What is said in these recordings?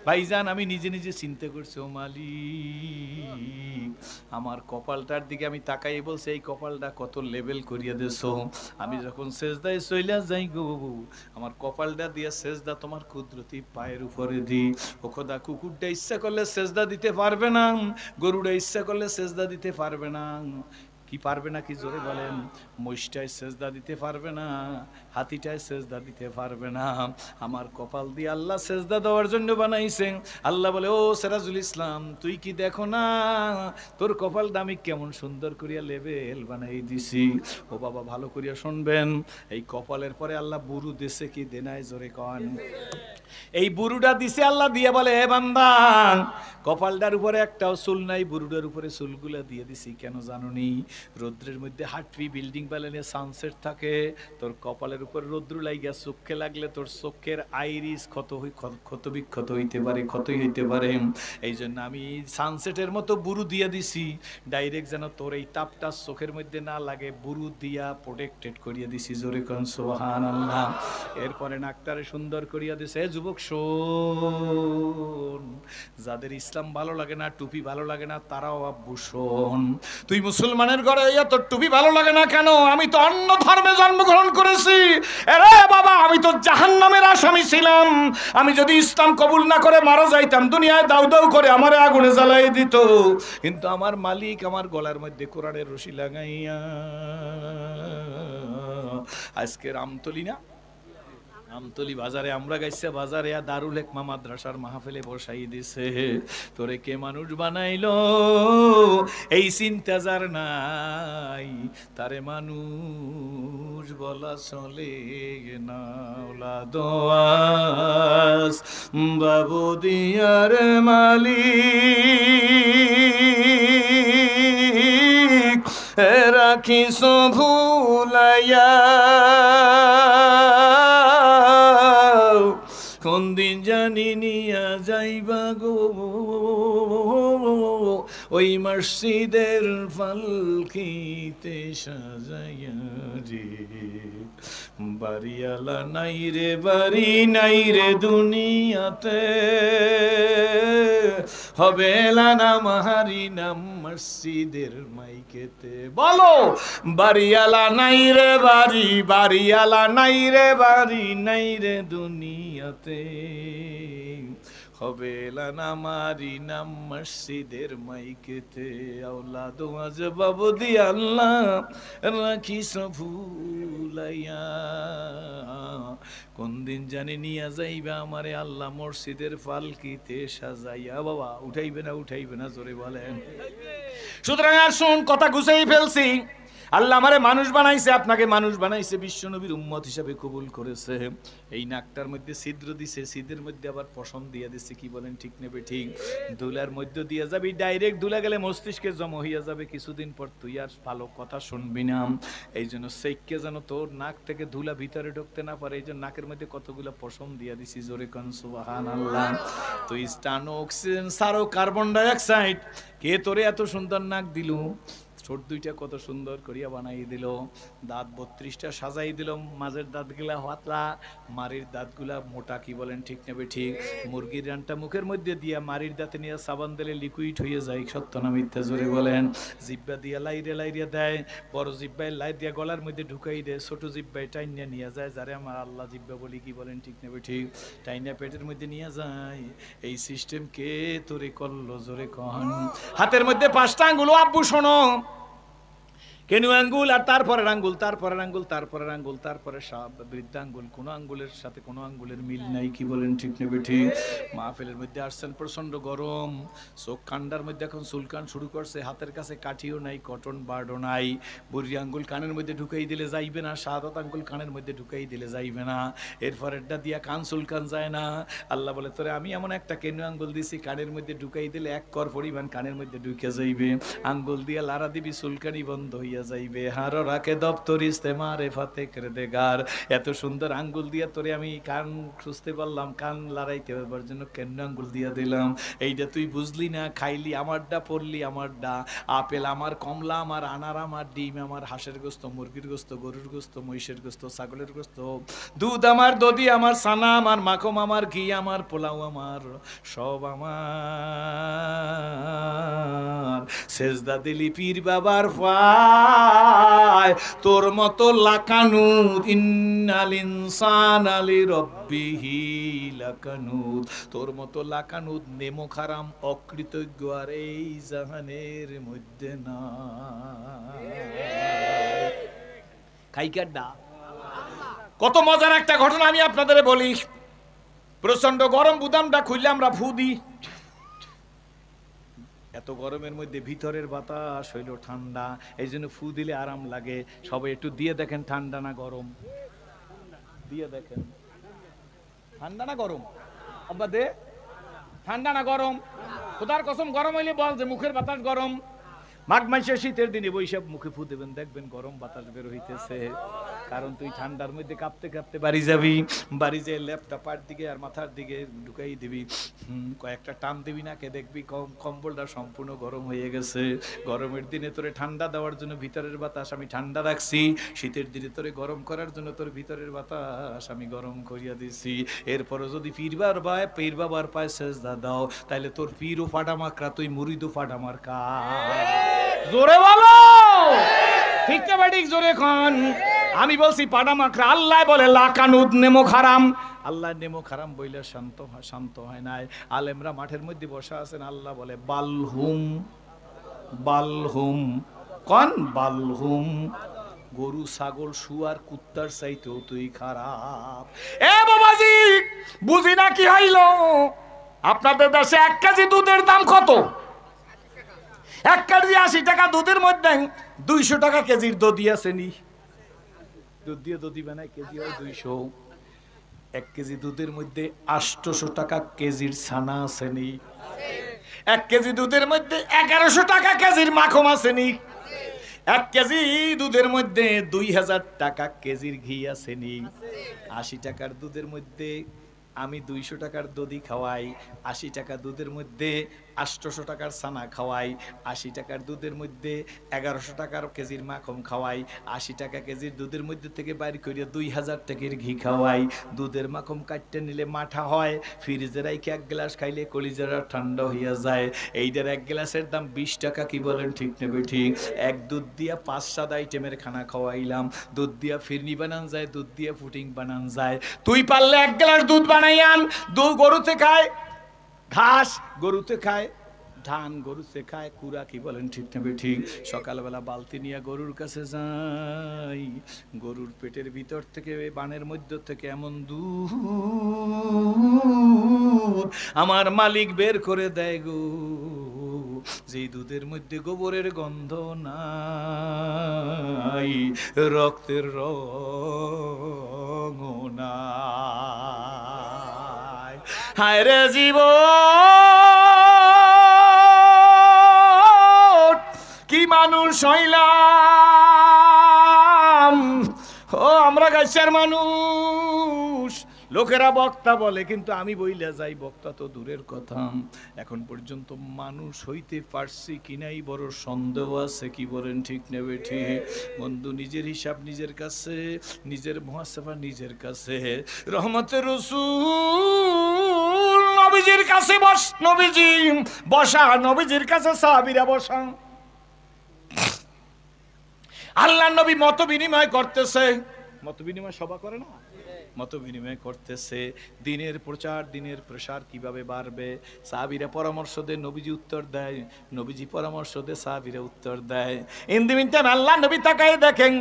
ভাইজান আমি নিজে নিজে চিন্তা করছি, ও মালিক আমার কপালটার দিকে আমি তাকাই বলছি, এই কপালটা কত লেভেল করিয়া দেছো। আমি যখন সেজদায় চইলা যাই গো, আমার কপালটা দিয়া সেজদা তোমার কুদরতি পায়ের উপরে দি। ও খোদা, কুকুরটা ইচ্ছা করলে সেজদা দিতে পারবে না, গরুটা ইচ্ছা করলে সেজদা দিতে পারবে না। কি পারবে না? কি জোরে বলেন। মহিষটায় সেজদা দিতে পারবে না, হাতিটায় সেজদা দিতে পারবে না। আমার কপাল দিয়ে আল্লাহ সেজদা দেওয়ার জন্য বানাইছেন। আল্লাহ বলে, ও সিরাজুল ইসলাম, তুই কি দেখো না তোর কপালটা আমি কেমন সুন্দর করিয়া লেবেল বানাই দিছি। ও বাবা ভালো করিয়া শুনবেন, এই কপালের পরে আল্লাহ বুরু দেশে কি দেনায় জোরে কন। এই বুরুটা দিছে আল্লাহ, দিয়ে বলে, এ বান্দা কপালটার উপরে একটাও চুল নাই, বুরুটার উপরে চুলগুলা দিয়ে দিছি কেন জানুনি? রৌদ্রের মধ্যে হাঁটবি, বিল্ডিং প্যালেনে সানসেট থাকে, তোর কপালের উপর রৌদ্র লাগিয়া চোখে লাগলে তোর চোখের আইরিস ক্ষত বিক্ষত হইতে পারে, ক্ষতই হইতে পারে। এই জন্য আমি সানসেটের মতো বুরু দিয়ে দিছি, ডাইরেক্ট যেন তোর এই তাপটা চোখের মধ্যে না লাগে, বুরু দিয়া প্রোটেক্টেড করিয়া দিছি। জোরে কোন সুবহানাল্লাহ। এরপরে নাকটারে সুন্দর করিয়া দিছে। যুবক শোন, যাদের ইসলাম ভালো লাগে না, টুপি ভালো লাগে না, তারাও আব্বু শোন, তুই মুসলমানের ঘরে হইয়া তোর টুপি ভালো লাগে না কেন? আমি তো অন্য ধর্মে জন্মগ্রহণ করেছি। আরে বাবা, আমি তো জাহান্নামের আসামি ছিলাম। আমি যদি ইসলাম কবুল না করে মারা যাইতাম, দুনিয়ায় দাউ দাউ করে আমারে আগুনে জ্বালাই দিত। কিন্তু আমার মালিক আমার গলার মধ্যে কোরআনের রশি লাগাইয়া আজকে রামতলি না, আমতলি বাজারে আমরা গাইছে বাজারে দারুল হিকমা মাদ্রাসার মাহফিলে বসাই দিছে। তোরে কে মানুষ বানাইলো এই চিন্তা যার নাই, তারে মানুষ বলা চলে না। দোয়াস বাবু দিয়ার মালিক রাখিস ভুলাইয়া, কোন দিন জানি নিয়া যাইবা গো ওই মসজিদের পালকিতে সাজাইয়া রে। বাড়িওয়ালা নাই রে, বাড়ি নাই রে দুনিয়াতে, হবে না মাহারি নাম মসজিদের মাইকেতে। বলো, বাড়িওয়ালা নাই রে বাড়ি, বাড়িওয়ালা নাই রে বাড়ি, নাই রে দুনিয়াতে, হবে না মারি নাম মসজিদের মাইকেতে। আওলাদ আজ বাবু দি আল্লাহ রাখিস ভুলাইয়া, কোন দিন জানি নিয়া যাইবা আমারে আল্লাহ মসজিদের পালকিতে সাজাইয়া। বাবা উঠাইবে না জোরে বলেন। সুতরাং আসুন, কথা গুছাই ফেলছি। আল্লাহ আমারে মানুষ বানাইছে, আপনাকে মানুষ বানাইছে, বিশ্বনবীর উম্মত হিসাবে কবুল করেছে। এই নাকটার মধ্যে ছিদ্র দিছে, ছিদ্রের মধ্যে আবার পশম দিয়ে দিছে। কি বলেন, ঠিক নেবে? ঠিক। ধুলার মধ্যে দিয়ে যাবি, ডাইরেক্ট ধুলা গেলে মস্তিষ্কে জমা হইয়া যাবে, কিছুদিন পর তুই আর ভালো কথা শুনবি না। এই জন্য সেইকে যেন তোর নাক থেকে ধুলা ভিতরে ঢুকতে না পারে, এই জন্য নাকের মধ্যে কতগুলো পশম দিয়া দিছি। জোরে কোন সুবহানাল্লাহ। তুই স্টানো অক্সিজেন সারো কার্বন ডাই অক্সাইড, কে তোরে এত সুন্দর নাক দিল? ছোট দুইটা কত সুন্দর করিয়া বানাই দিল, দাঁত 32টা সাজাই দিল, মাঝের দাঁতগুলা হাতলা, মারির দাঁতগুলা মোটা। কি বলেন, ঠিক নেবে? ঠিক। মুরগির রানটা মুখের মধ্যে দিয়া মারির দাঁতে নিয়ে সাবান দিলে লিকুইড হয়ে যায়, সত্য না মিথ্যা জোরে বলেন। জিব্বা দিয়া লাইরিয়া দেয়, বড় জিব্বায় লাই দিয়া গলার মধ্যে ঢুকাই দেয়, ছোট জিব্বায় টাইনিয়া নিয়ে যায়, যারে আমার আল্লাহ জিব্বা বলি। কি বলেন, ঠিক নেবে? ঠিক। টাইনিয়া পেটের মধ্যে নিয়ে যায়। এই সিস্টেম কে তোরে করলো? জোরে কন। হাতের মধ্যে 5টা আঙ্গুল, আব্বু শোনো, কেনু আঙ্গুল, আর তারপরের আঙ্গুল, তারপরের আঙ্গুল, তারপরের আঙ্গুল, তারপরে বৃদ্ধাঙ্গুল। কোন আঙ্গুলের সাথে কোন আঙ্গুলের মিল নাই। কি বলেন, ঠিক নেবে? ঠিক। মাহফিলের মধ্যে আসছেন, প্রচন্ড গরম, চোখ ঠান্ডার মধ্যে এখন চুলকান শুরু করছে, হাতের কাছে কাঠিও নাই, কটন বার্ডও নাই। বুড়ি আঙ্গুল কানের মধ্যে ঢুকাই দিলে যাইবে না, শাহাদাত আঙ্গুল কানের মধ্যে ঢুকাই দিলে যাইবে না, এরপরেরটা দিয়া কান চুলকান যায় না। আল্লাহ বলে, তোরে আমি এমন একটা কেনু আঙ্গুল দিছি, কানের মধ্যে ঢুকাই দিলে 1 কর পরিমাণ কানের মধ্যে ঢুকে যাইবে। আঙ্গুল দিয়া লারা দিবি, চুলকানি বন্ধ হইয়া হইয়া যাইবে। হার রাকে দপ্তর ইস্তেমারে ফাতে করে দেগার। এত সুন্দর আঙ্গুল দিয়া তোরে আমি কান খুঁজতে পারলাম, কান লড়াইতে পারবার জন্য কেন আঙ্গুল দিয়া দিলাম। এইটা তুই বুঝলি না, খাইলি আমারটা, পড়লি আমারটা। আপেল আমার, কমলা আমার, আনার আমার, ডিম আমার, হাঁসের গোস্ত, মুরগির গোস্ত, গরুর গোস্ত, মহিষের গোস্ত, ছাগলের গোস্ত, দুধ আমার, দধি আমার, ছানা আমার, মাখন আমার, ঘি আমার, পোলাও আমার, সব আমার। সেজদা দিলি পীর বাবার পায়, তোর মতো লাকানুত, ইন্নাল ইনসানা লিরাব্বিহি লাকানুত, তোর মতো লাকানুত নেমো খারাম অকৃতজ্ঞ আর এই জাহানের মধ্যে না। কাইকাড্ডা কত মজার একটা ঘটনা আমি আপনাদের বলি। প্রচন্ড গরম, বুদামটা খুললে আমরা ফু দিই। এত গরমের মধ্যে ভিতরের বাতাস হইল ঠান্ডা, এই জন্য ফু দিলে আরাম লাগে। সবাই একটু দিয়ে দেখেন ঠান্ডা না গরম, দিয়ে দেখেন ঠান্ডা না গরম। আব্বা দে, ঠান্ডা না গরম? খোদার কসম গরম হইলে বল যে মুখের বাতাস গরম। মাঘ মাসে শীতের দিনে বৈশাখ মুখে ফু দেবেন, দেখবেন গরম বাতাস বের হইতেছে। কারণ তুই ঠান্ডার মধ্যে কাঁপতে কাঁপতে বাড়ি যাবি, বাড়ি যেয়ে ল্যাপটা পার দিকে আর মাথার দিকে ঢুকাই দিবি, কয়েকটা টান দিবি না, কে দেখবি কম্বলটা সম্পূর্ণ গরম হয়ে গেছে। গরমের দিনে তোরে ঠান্ডা দেওয়ার জন্য ভিতরের বাতাস আমি ঠান্ডা রাখছি, শীতের দিনে তোরে গরম করার জন্য তোর ভিতরের বাতাস আমি গরম করিয়া দিছি। এরপরও যদি পীর বাবার পায়ে সেজদা দাও, তাহলে তোর পীরও ফাটা মাকড়া, তুই মুরিদও ফাটা মারকা। জোরে বলো ঠিক না বেঠিক? জোরে খান। আমি বলছি পাডা মাকড়া। আল্লাহ বলে লাকানুদ নেমো খারাম। আল্লাহ নেমো খারাম বইলে শান্ত হয় নাই। আলেমরা মাঠের মধ্যে বসা আছেন, আল্লাহ বলে বালহুম বালহুম, কোন বালহুম, গরু ছাগল শুয়ার কুত্তার চাইতেও তুই খারাপ। এ বাবাজি বুঝি না কি হইল? আপনাদের দেশে 1 কেজি দুধের দাম কত? 1 কেজি 80 টাকা। দুধের মধ্যে 200 টাকা কেজির দধি আছে নি? দুধ দিয়ে দধি বানায়, কেজি হয় 200। 1 কেজি দুধের মধ্যে 800 টাকা কেজির ছানা আছে নি? 1 কেজি দুধের মধ্যে 1100 টাকা কেজির মাখন আছে নি? 1 কেজি দুধের মধ্যে 2000 টাকা কেজির ঘি আছে নি? 80 টাকার দুধের মধ্যে আমি 200 টাকার দধি খাওয়াই, 80 টাকা দুধের মধ্যে 800 টাকার ছানা খাওয়াই, 80 টাকার দুধের মধ্যে 1100 টাকার কেজির মাখন খাওয়াই, 80 টাকা কেজির দুধের মধ্যে থেকে বাইর করিয়া 2000 টাকার ঘি খাওয়াই। দুধের মাখন কাটতে নিলে মাঠা হয়, ফ্রিজে রাইখে 1 গ্লাস খাইলে কলিজাটা ঠান্ডা হইয়া যায়। এইটার 1 গ্লাসের দাম 20 টাকা। কি বলেন ঠিক নেবে ঠিক? এক দুধ দিয়া 5-7 আইটেমের খানা খাওয়াইলাম। দুধ দিয়া ফিরনি বানান যায়, দুধ দিয়া পুডিং বানান যায়। তুই পারলে 1 গ্লাস দুধ বানাইয়ান। দুধ গরুতে খায় ঘাস, গরুতে খায় ধান, গরুতে খায় কুড়া। কি বলেন ঠিক নেবে ঠিক? সকালবেলা বালতি নিয়ে গরুর কাছে যাই, গরুর পেটের ভিতর থেকে, বানের মধ্য থেকে এমন দুধ আমার মালিক বের করে দেয় গো, যেই দুধের মধ্যে গোবরের গন্ধ নাই, রক্তের রঙ নাই। হায় রে জীবন, কি মানুষ হইলাম। ও আমরা গাছের মানুষ। লোকেরা বক্তা বলে, কিন্তু আমি বইলা যাই বক্তা তো দূরের কথা, এখন পর্যন্ত মানুষ হইতে পারছি কিনাই বড় সন্দেহ আছে। কি বলেন ঠিক নেবে ঠিক? বন্ধু নিজের হিসাব নিজের কাছে, নিজের মুহাসাবা নিজের কাছে। রহমতের রাসূল নবীজির কাছে নবীজি বসা, নবীজির কাছে সাহাবীরা বসা। আল্লাহর নবী মত বিনিময় করতেছে। মত বিনিময় সভা করে না? মত বিনিময় করতেছে। দিনের প্রচার, দিনের প্রসার কিভাবে বাড়বে। সাহাবীরা পরামর্শ দেয়, নবীজি উত্তর দেয়, নবীজি পরামর্শ দেয়, সাহাবীরা উত্তর দেয়। ইন দি মিনটাইম আল্লাহ নবী তাকায় দেখেন,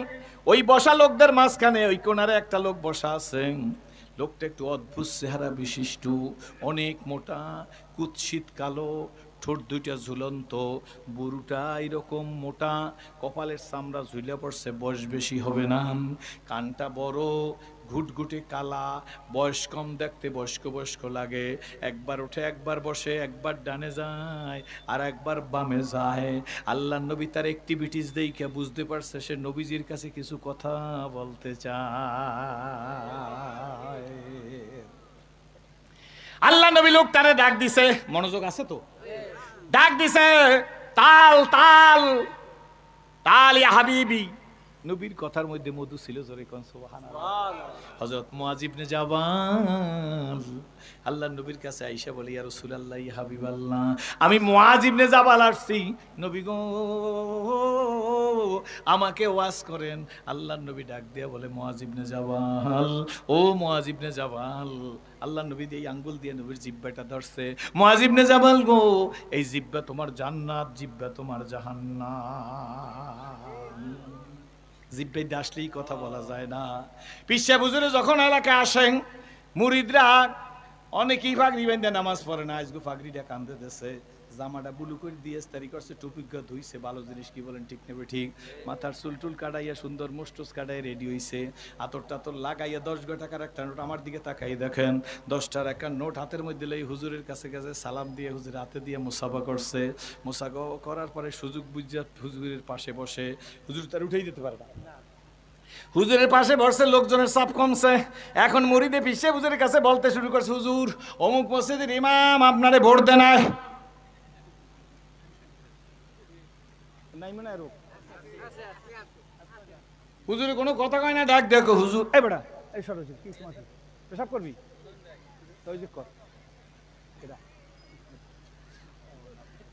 ওই বসা লোকদের মাঝখানে ওই কোণারে একটা লোক বসা আছে। লোকটা একটু অদ্ভুত চেহারা বিশিষ্ট, অনেক মোটা, কুৎসিত কালো, ঠোঁট দুইটা ঝুলন্ত, বুড়ুটা এরকম মোটা, কপালের চামড়া ঝুলে পড়ছে, বয়স বেশি হবে না, কানটা বড়, ঘুটঘুটে কালা, বয়স কম দেখতে, বয়স্ক বয়স্ক লাগে। একবার ওঠে, একবার বসে, একবার ডানে যায় আর একবার বামে যায়। আল্লাহ নবী তার অ্যাক্টিভিটিস দেখে বুঝতে পারছে সে নবীজির কাছে কিছু কথা বলতে চায়। আল্লাহ নবী লোকটারে ডাক দিছে, মনোযোগ আছে তো? ডাক দিছে, তাল তাল তাল ইয়া হাবিবি। নবীর কথার মধ্যে মধু ছিল, জোরে কোন সুবহানাল্লাহ। হযরত মুআয ইবনে জাবাল আল্লাহ নবীর কাছে আয়েশা বলে, ইয়া রাসূলুল্লাহ, ইয়া হাবিবাল্লাহ, আমি মুআয ইবনে জাবাল আসছি, নবী গো আমাকে ওয়াজ করেন। আল্লাহ নবী ডাক দিয়া বলে, মুআয ইবনে জাবাল, ও মুআয ইবনে জাবাল। আল্লাহ নবী দিয়ে আঙ্গুল দিয়ে নবীর জিহ্বাটা ধরছে। মুআয ইবনে জাবাল গো, এই জিহ্বা তোমার জান্নাত, জিহ্বা তোমার জাহান্নাম। জিহ্বায় আসলেই কথা বলা যায় না। পীর সাহেব হুজুরে যখন এলাকায় আসেন, মুরিদরা অনেকেই ফাগড়ি বেঁধে নামাজ পড়ে না, আজকে ফাগড়িটা কান্দে দিয়েছে, জামাটা বুলু করে দিয়ে ইস্তারি করছে, টুপিকা ধুইছে, ভালো জিনিস কি বলেন, ঠিক নেবে ঠিক, মাথার চুল টুল কাটাইয়া সুন্দর মোস্টোস কাটাই রেডি হইছে, আতর টাতর লাগাইয়া 10 টাকার একটা নোট আমার দিকে তাকাই দেখেন, 10 টাকার একটা নোট হাতের মধ্যে লই হুজুরের কাছে গেছে, সালাম দিয়ে হুজুর হাতে দিয়ে মুসাফা করছে। মুসাফা করার পরে সুযোগ বুঝিয়া হুজুরের পাশে বসে, হুজুর তার উঠেই দিতে পারে না, হুজুরের পাশে বসে, লোকজনের চাপ কমছে। এখন মুরিদে পিছে হুজুরের কাছে বলতে শুরু করছে, হুজুর অমুক মসজিদের ইমাম আপনারে ভোট দেন নাই। হুজুরে কোনো কথা কয় না, ডাক দেখো হুজুর, এই বেটা এই সরো, কি সমস্যা, পেশাব করবি ওই যে কর, এটা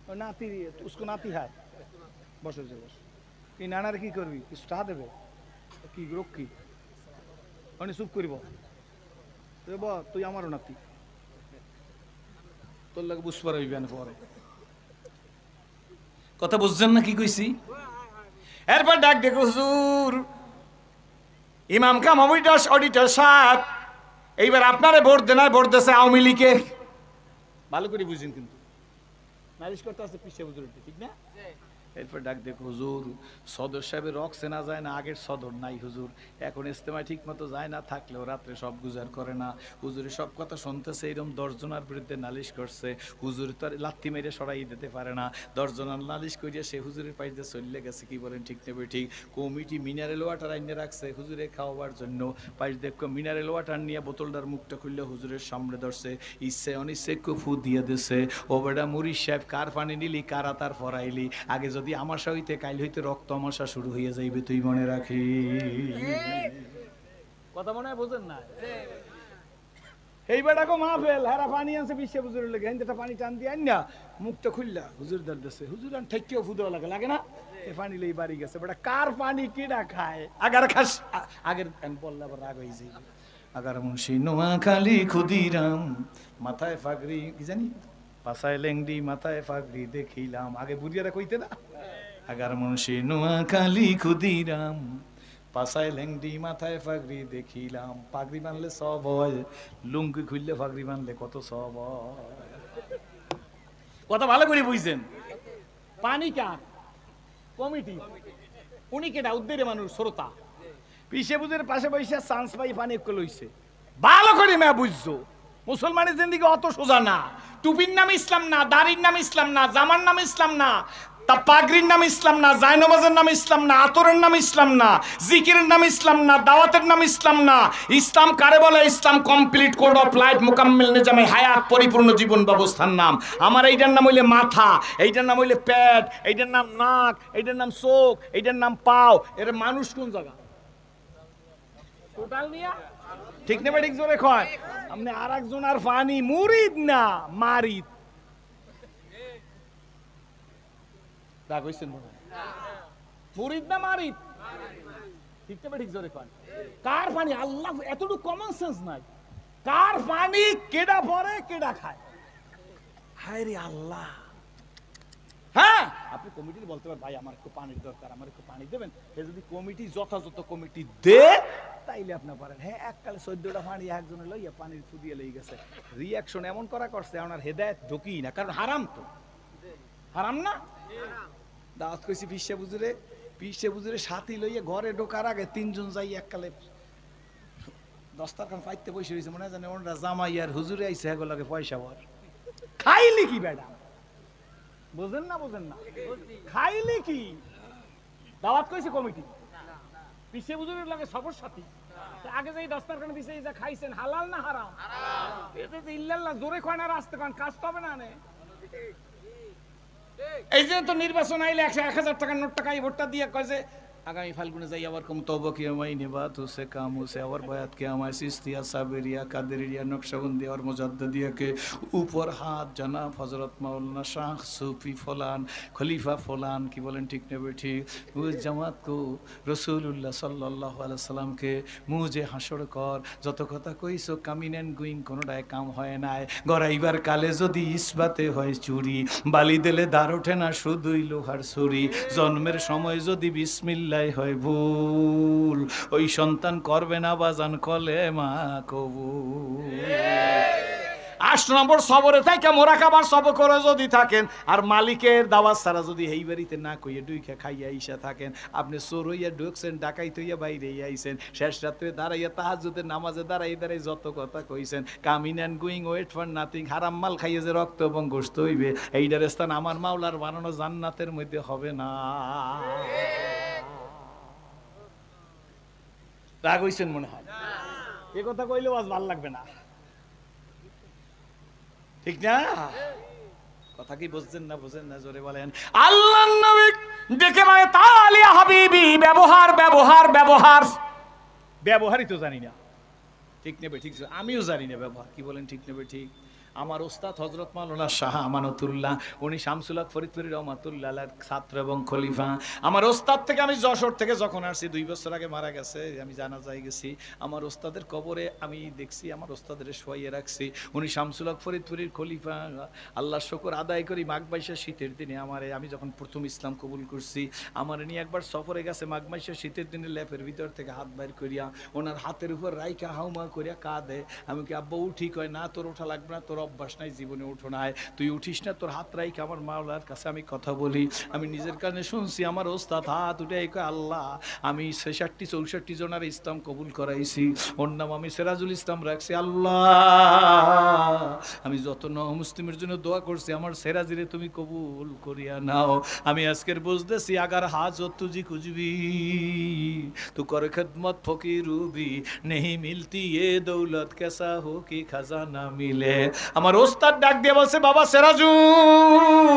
ও নাতি, উসকো নাতি হায়, বসো যে বস, এই নানার কি করবি, কিছু টাকা দেবে, কি রক্ষী মানে চুপ করিব, তুই আমারও নাতি, তোর লাগে বুঝতে পারবি পরে কথা, বুঝছেন না কি কইছি? এরপর ডাক দেখো হুজুর, ইমাম কাম অডিটর সাহেব, এইবার আপনারে ভোট দেন, ভোট দেশে আওয়ামী লীগে, ভালো করে বুঝেন কিন্তু নালিশ করতে আছে পিছিয়ে হুজুর, ঠিক না? এরপর ডাক দেখো হুজুর, সদর সাহেবের রক চেনা যায় না, আগের সদর নাই হুজুর, এখন ইস্তেমায় ঠিক মতো যায় না, থাকলেও রাত্রে সব গুজার করে না, হুজুরে সব কথা শুনতেছে, এরকম 10 জনের বিরুদ্ধে নালিশ করছে, হুজুর তো লাথি মেরে সরাই দিতে পারে না, 10 জনের নালিশ করিয়া সে হুজুরের পাশ দিয়ে চলে গেছে, কি বলেন ঠিক নেবে ঠিক? কমিটি মিনারেল ওয়াটার আইনে রাখছে হুজুরে খাওয়াবার জন্য, পাশ দেখো মিনারেল ওয়াটার নিয়ে বোতলটার মুখটা খুললে হুজুরের সামনে ধরছে, ইচ্ছে অনিচ্ছে ফু দিয়ে দিছে, ও বেটা মুরিদ সাহেব, কার পানি নিলি, কার আতার ফরাইলি, আগে যদি আমাশা হইতে কাইল হইতে রক্ত আমাশা শুরু হয়ে যাইবে, তুই মনে রাখি, কথা মনে হয় বোঝেন না? এই বেটাকে মাহফিল, হারা পানি আনছে বিশ্বে হুজুরের লেগে, হিন্দটা পানি টান দিয়ে আন না, মুখটা খুললা হুজুর দাঁড় দিচ্ছে, হুজুর আন ঠেকিও ফুদা লাগে, লাগে না? এ পানি লই বাড়ি গেছে, বেটা কার পানি কিডা খায়, আগার খাস, আগের বললে আবার রাগ হয়ে যাইবে। আগার মুন্সি নোয়াখালী ক্ষুদিরাম, মাথায় ফাগরি কি জানি, পাশায় লেংডি, মাথায় ফাগরি দেখিলাম, আগে বুড়িয়ারা কইতে না, আগার মুন্সি নোয়াখালী ক্ষুদিরাম, পাশায় লেংডি, মাথায় ফাগরি দেখিলাম, পাগড়ি বানলে সব হয়, লুঙ্গি খুললে ফাগড়ি বানলে কত সব হয়, কথা ভালো করে বুঝছেন? পানি কার কমিটি, উনি কেটা উদ্দের মানুষ, শ্রোতা, পিছে বুঝের পাশে বসে চান্স পাই পানি লইছে, ভালো করে মেয়া বুঝছো, মুসলমানের জিন্দিগি অত সোজা না, টুপির নাম ইসলাম না, দাড়ির নাম ইসলাম না, জামার নাম ইসলাম না, তা পাগড়ির নাম ইসলাম না, জায়নবাজের নাম ইসলাম না, আতরের নাম ইসলাম না, জিকিরের নাম ইসলাম না, দাওয়াতের নাম ইসলাম না। ইসলাম কারে বলে? ইসলাম কমপ্লিট কোড অফ লাইফ, মুকাম্মিল নিজামে হায়াত, পরিপূর্ণ জীবন ব্যবস্থার নাম। আমার এইটার নাম হইলে মাথা, এইটার নাম হইলে পেট, এইটার নাম নাক, এইটার নাম চোখ, এইটার নাম পাও। এর মানুষ কোন জায়গা টোটাল নিয়া, ঠিক নেবে ঠিক জোরে কয়, আপনি আর একজন আর ফানি মুরিদ না মারিদ, রাগ হইছেন মনে হয়, মুরিদ না মারিদ, ঠিক নেবে ঠিক জোরে কয়, কার পানি, আল্লাহ এতটুকু কমন সেন্স নাই, কার পানি কেডা পরে কেডা খায়, হায় রে আল্লাহ। হ্যাঁ, আপনি কমিটি বলতে পারেন, ভাই আমার একটু পানির দরকার, আমার একটু পানি দেবেন, এ যদি কমিটি যথাযথ কমিটি দে তাইলে আপনি পারেন। হ্যাঁ, এককালে 14টা পানি একজনে লইয়া পানির ফুদিয়ে লই গেছে, রিয়াকশন এমন করা করছে আপনার হেদায়েত ঢুকি না, কারণ হারাম তো, হারাম না। দাওয়াত কইছি পিসে বুঝুরে সাথী লইয়া ঘরে ঢোকার আগে 3 জন যাই এককালে দস্তারখান পাইতে বসে রয়েছে, মনে জানে ওরা জামাই আর হুজুরে আইসে এগুলোকে পয়সা বর খাইলি কি বেটা, বুঝেন না খাইলি কি? দাওয়াত কইছে কমিটি, পিছে হুজুরের লাগে সবর সাথী, আগে যেই দস্তারখান দিছে যা খাইছেন হালাল না হারাম? এটা তো ইল্লাল্লাহ, জোরে কয় না রাস্তে কয়, কাজ তো হবে না। এই জন্য তো নির্বাচন আইলে 100-1000 টাকার নোট টাকা এই ভোটটা দিয়ে কয় যে আগামী ফাল্গুনে যাই আবার কম তওবা কি আমায় নিবাত হোসে কাম হোসে আবার বায়াত কে আমায় সিস্তিয়া সাবেরিয়া কাদেরিয়া নকশবন্দি আর মুজাদ্দিদিয়া के ऊपर हाथ जनाब हजरत मौलाना शाह सूफी फलान खलीफा फलान की बोलें ठीक ने बैठी उस जमात को रसूलुल्लाह सल्लल्लाहु अलैहि वसल्लम के मुझे हासर कर যত কথা কইছো কামিং এন্ড গোইং কোনোটাই কাম হয় নাই, গড়াইবার কালে যদি ইসবাতে হয় চুরি, বালি দিলে দাঁড় ওঠে না শুধুই লোহার ছুরি, জন্মের সময় যদি বিসমিল্লাহ হয় ভুল, ওই সন্তান করবে না বাজান কলেমা কবুল। 8 নম্বর সবরে থেকে মোরাকাবার সবর করে যদি থাকেন, আর মালিকের দাওয়াত ছাড়া যদি এই বাড়িতে না কইয়ে ডুইখা খাইয়া ইসা থাকেন, আপনি চোর হইয়া ঢুকছেন, ডাকাইত হইয়া বাইরে আইছেন, শেষ রাত্রে দাঁড়াইয়া তাহাজ্জুদের নামাজে দাঁড়াই যত কথা কইছেন, coming and going wait for nothing, হারাম মাল খাইয়ে যে রক্ত এবং গোশত হইবে, এইটার স্থান আমার মাওলার বানানো জান্নাতের মধ্যে হবে না। রাগ হইছেন মনে হয়, এ কথা কইলেও আজ ভাল লাগবে না, ঠিক না? কথা কি বুঝছেন না জোরে বলেন। আল্লাহর নবী দেখে মানে তালিয়া হাবিবি, ব্যবহারই তো জানি না, ঠিক নেবে ঠিক, আমিও জানি না ব্যবহার কি, বলেন ঠিক নেবে ঠিক। আমার ওস্তাদ হযরত মাওলানা শাহ আমানতুল্লাহ, উনি শামসুল হক ফরিদপুরি রহমাতুল্লাহ আলাইহির ছাত্র এবং খলিফা। আমার ওস্তাদ থেকে আমি যশোর থেকে যখন আসছি, 2 বছর আগে মারা গেছে, আমি জানাজায় গেছি, আমার ওস্তাদের কবরে আমি দেখছি, আমার ওস্তাদের শোয়াইয়ে রাখছি। উনি শামসুল হক ফরিদপুরির খলিফা। আল্লাহর শুকর আদায় করি, মাঘ মাসে শীতের দিনে আমি যখন প্রথম ইসলাম কবুল করছি, আমার নিয়ে একবার সফরে গেছে, মাঘ মাসে শীতের দিনে ল্যাপের ভিতর থেকে হাত বাইর করিয়া ওনার হাতের উপর রাইকা হাউমা করিয়া কাঁদে। আমি কি আব্বা উঠি? কয় না, তোর ওঠা লাগবে না, তোর অভ্যাস নাই, জীবনে উঠো নাই, তুই উঠিস না, তোর হাত রাইকা আমার মাওলার কাছে আমি কথা বলি। আমি নিজের কানে শুনছি, আমার ওস্তাদ হাত উঠে কয় আল্লাহ আমি 66-64 জনের ইসলাম কবুল করাইছি, ওর নাম আমি সিরাজুল ইসলাম রাখছি। আল্লাহ আমি যত মুসলিমের জন্য দোয়া করছি, আমার সিরাজিরে তুমি কবুল করিয়া নাও। আমি আজকের বুঝতেছি, আগার হাজত তুজি কুজবি তু কর খিদমত ফকিরুবি নেহি মিলতি এ দৌলত কেসা হো কি খাজানা মিলে। আমার ওস্তাদ ডাক দিয়ে বলছে, বাবা সিরাজুল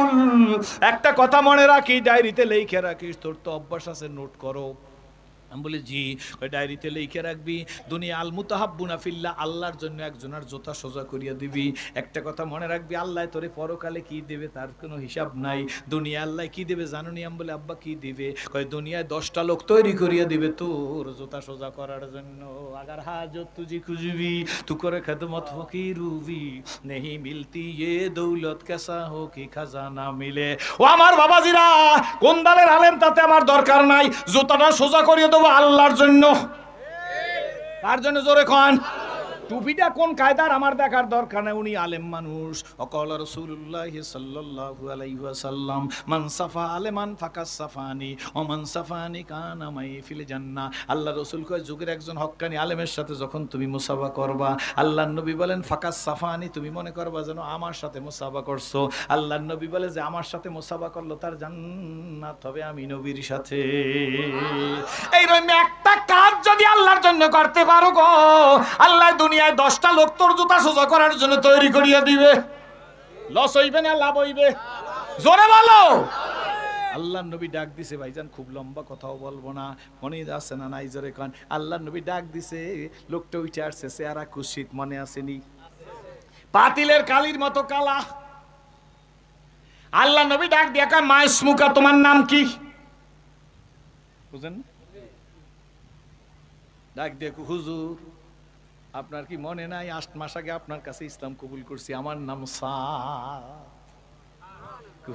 একটা কথা মনে রাখি, ডায়েরিতে লিখে রাখিস, তোর তো অভ্যাস আছে, নোট করো। আমি বলি জি। ওই ডায়েরিতে লিখে রাখবি, দুনিয়া আল মুতাহাব্বুনা ফিল্লাহ, আল্লাহর জন্য একজনের জোতা সোজা করিয়া দিবি। একটা কথা মনে রাখবি, আল্লাহ তোরে পরকালে কি দেবে তার কোনো হিসাব নাই। দুনিয়া আল্লাহ কি দেবে জানো নি? আমি বলে আব্বা কি দিবে? কয় দুনিয়ায় 10টা লোক তৈরি করিয়া দিবে তোর জোতা সোজা করার জন্য। আগার হাজত তুজি খুঁজবি তু করে খেদমত ফকিরুবি নেহি মিলতি এ দৌলত কেসা হো কি খাজানা মিলে। ও আমার বাবাজিরা, কোন দলের আলেম তাতে আমার দরকার নাই, জোতাটা সোজা করিয়ে আল্লাহর জন্য। কার জন্য? জোরে খান। টুপিটা কোন কায়দার আমার দেখার দরকার নাই, উনি আলেম মানুষ। অকল রাসূলুল্লাহ সাল্লাল্লাহু আলাইহি ওয়াসাল্লাম মান সাফা আলেমান ফাকাস সাফানি ও মান সাফানি কানা মাই ফিল জান্নাহ। আল্লাহ রাসূল কয়, যুগের একজন হক্কানি আলেমের সাথে যখন তুমি মুসাফা করবা, আল্লাহর নবী বলেন ফাকাস সাফানি, তুমি মনে করবা যেন আমার সাথে মুসাফা করছো। আল্লাহর নবী বলে যে আমার সাথে মুসাফা করলো তার জান্নাত হবে আমি নবীর সাথে। এই রকম একটা কাজ যদি আল্লাহর জন্য করতে পারো গো, আল্লাহ দুনিয়া 10টা লোক তোর জুতা সোজা করার জন্য তৈরি করিয়া দিবে। লস হইবে না লাভ হইবে? জোরে বলো। আল্লাহর নবী ডাক দিছে, ভাইজান খুব লম্বা কথাও বলবো না, মনে আছে না নাই? জোরে কান। আল্লাহর নবী ডাক দিছে, লোকটা উঠে আসছে, চেহারা কুৎসিত, মনে আসেনি? পাতিলের কালির মতো কালা। আল্লাহর নবী ডাক দিয়া কয়, মা ইসমুকা, তোমার নাম কি? বুঝেন? ডাক দিয়ে হুজুর আপনার কি মনে নাই 8 মাস আগে আপনার কাছে ইসলাম কবুল করছি, আমার নাম সাদ।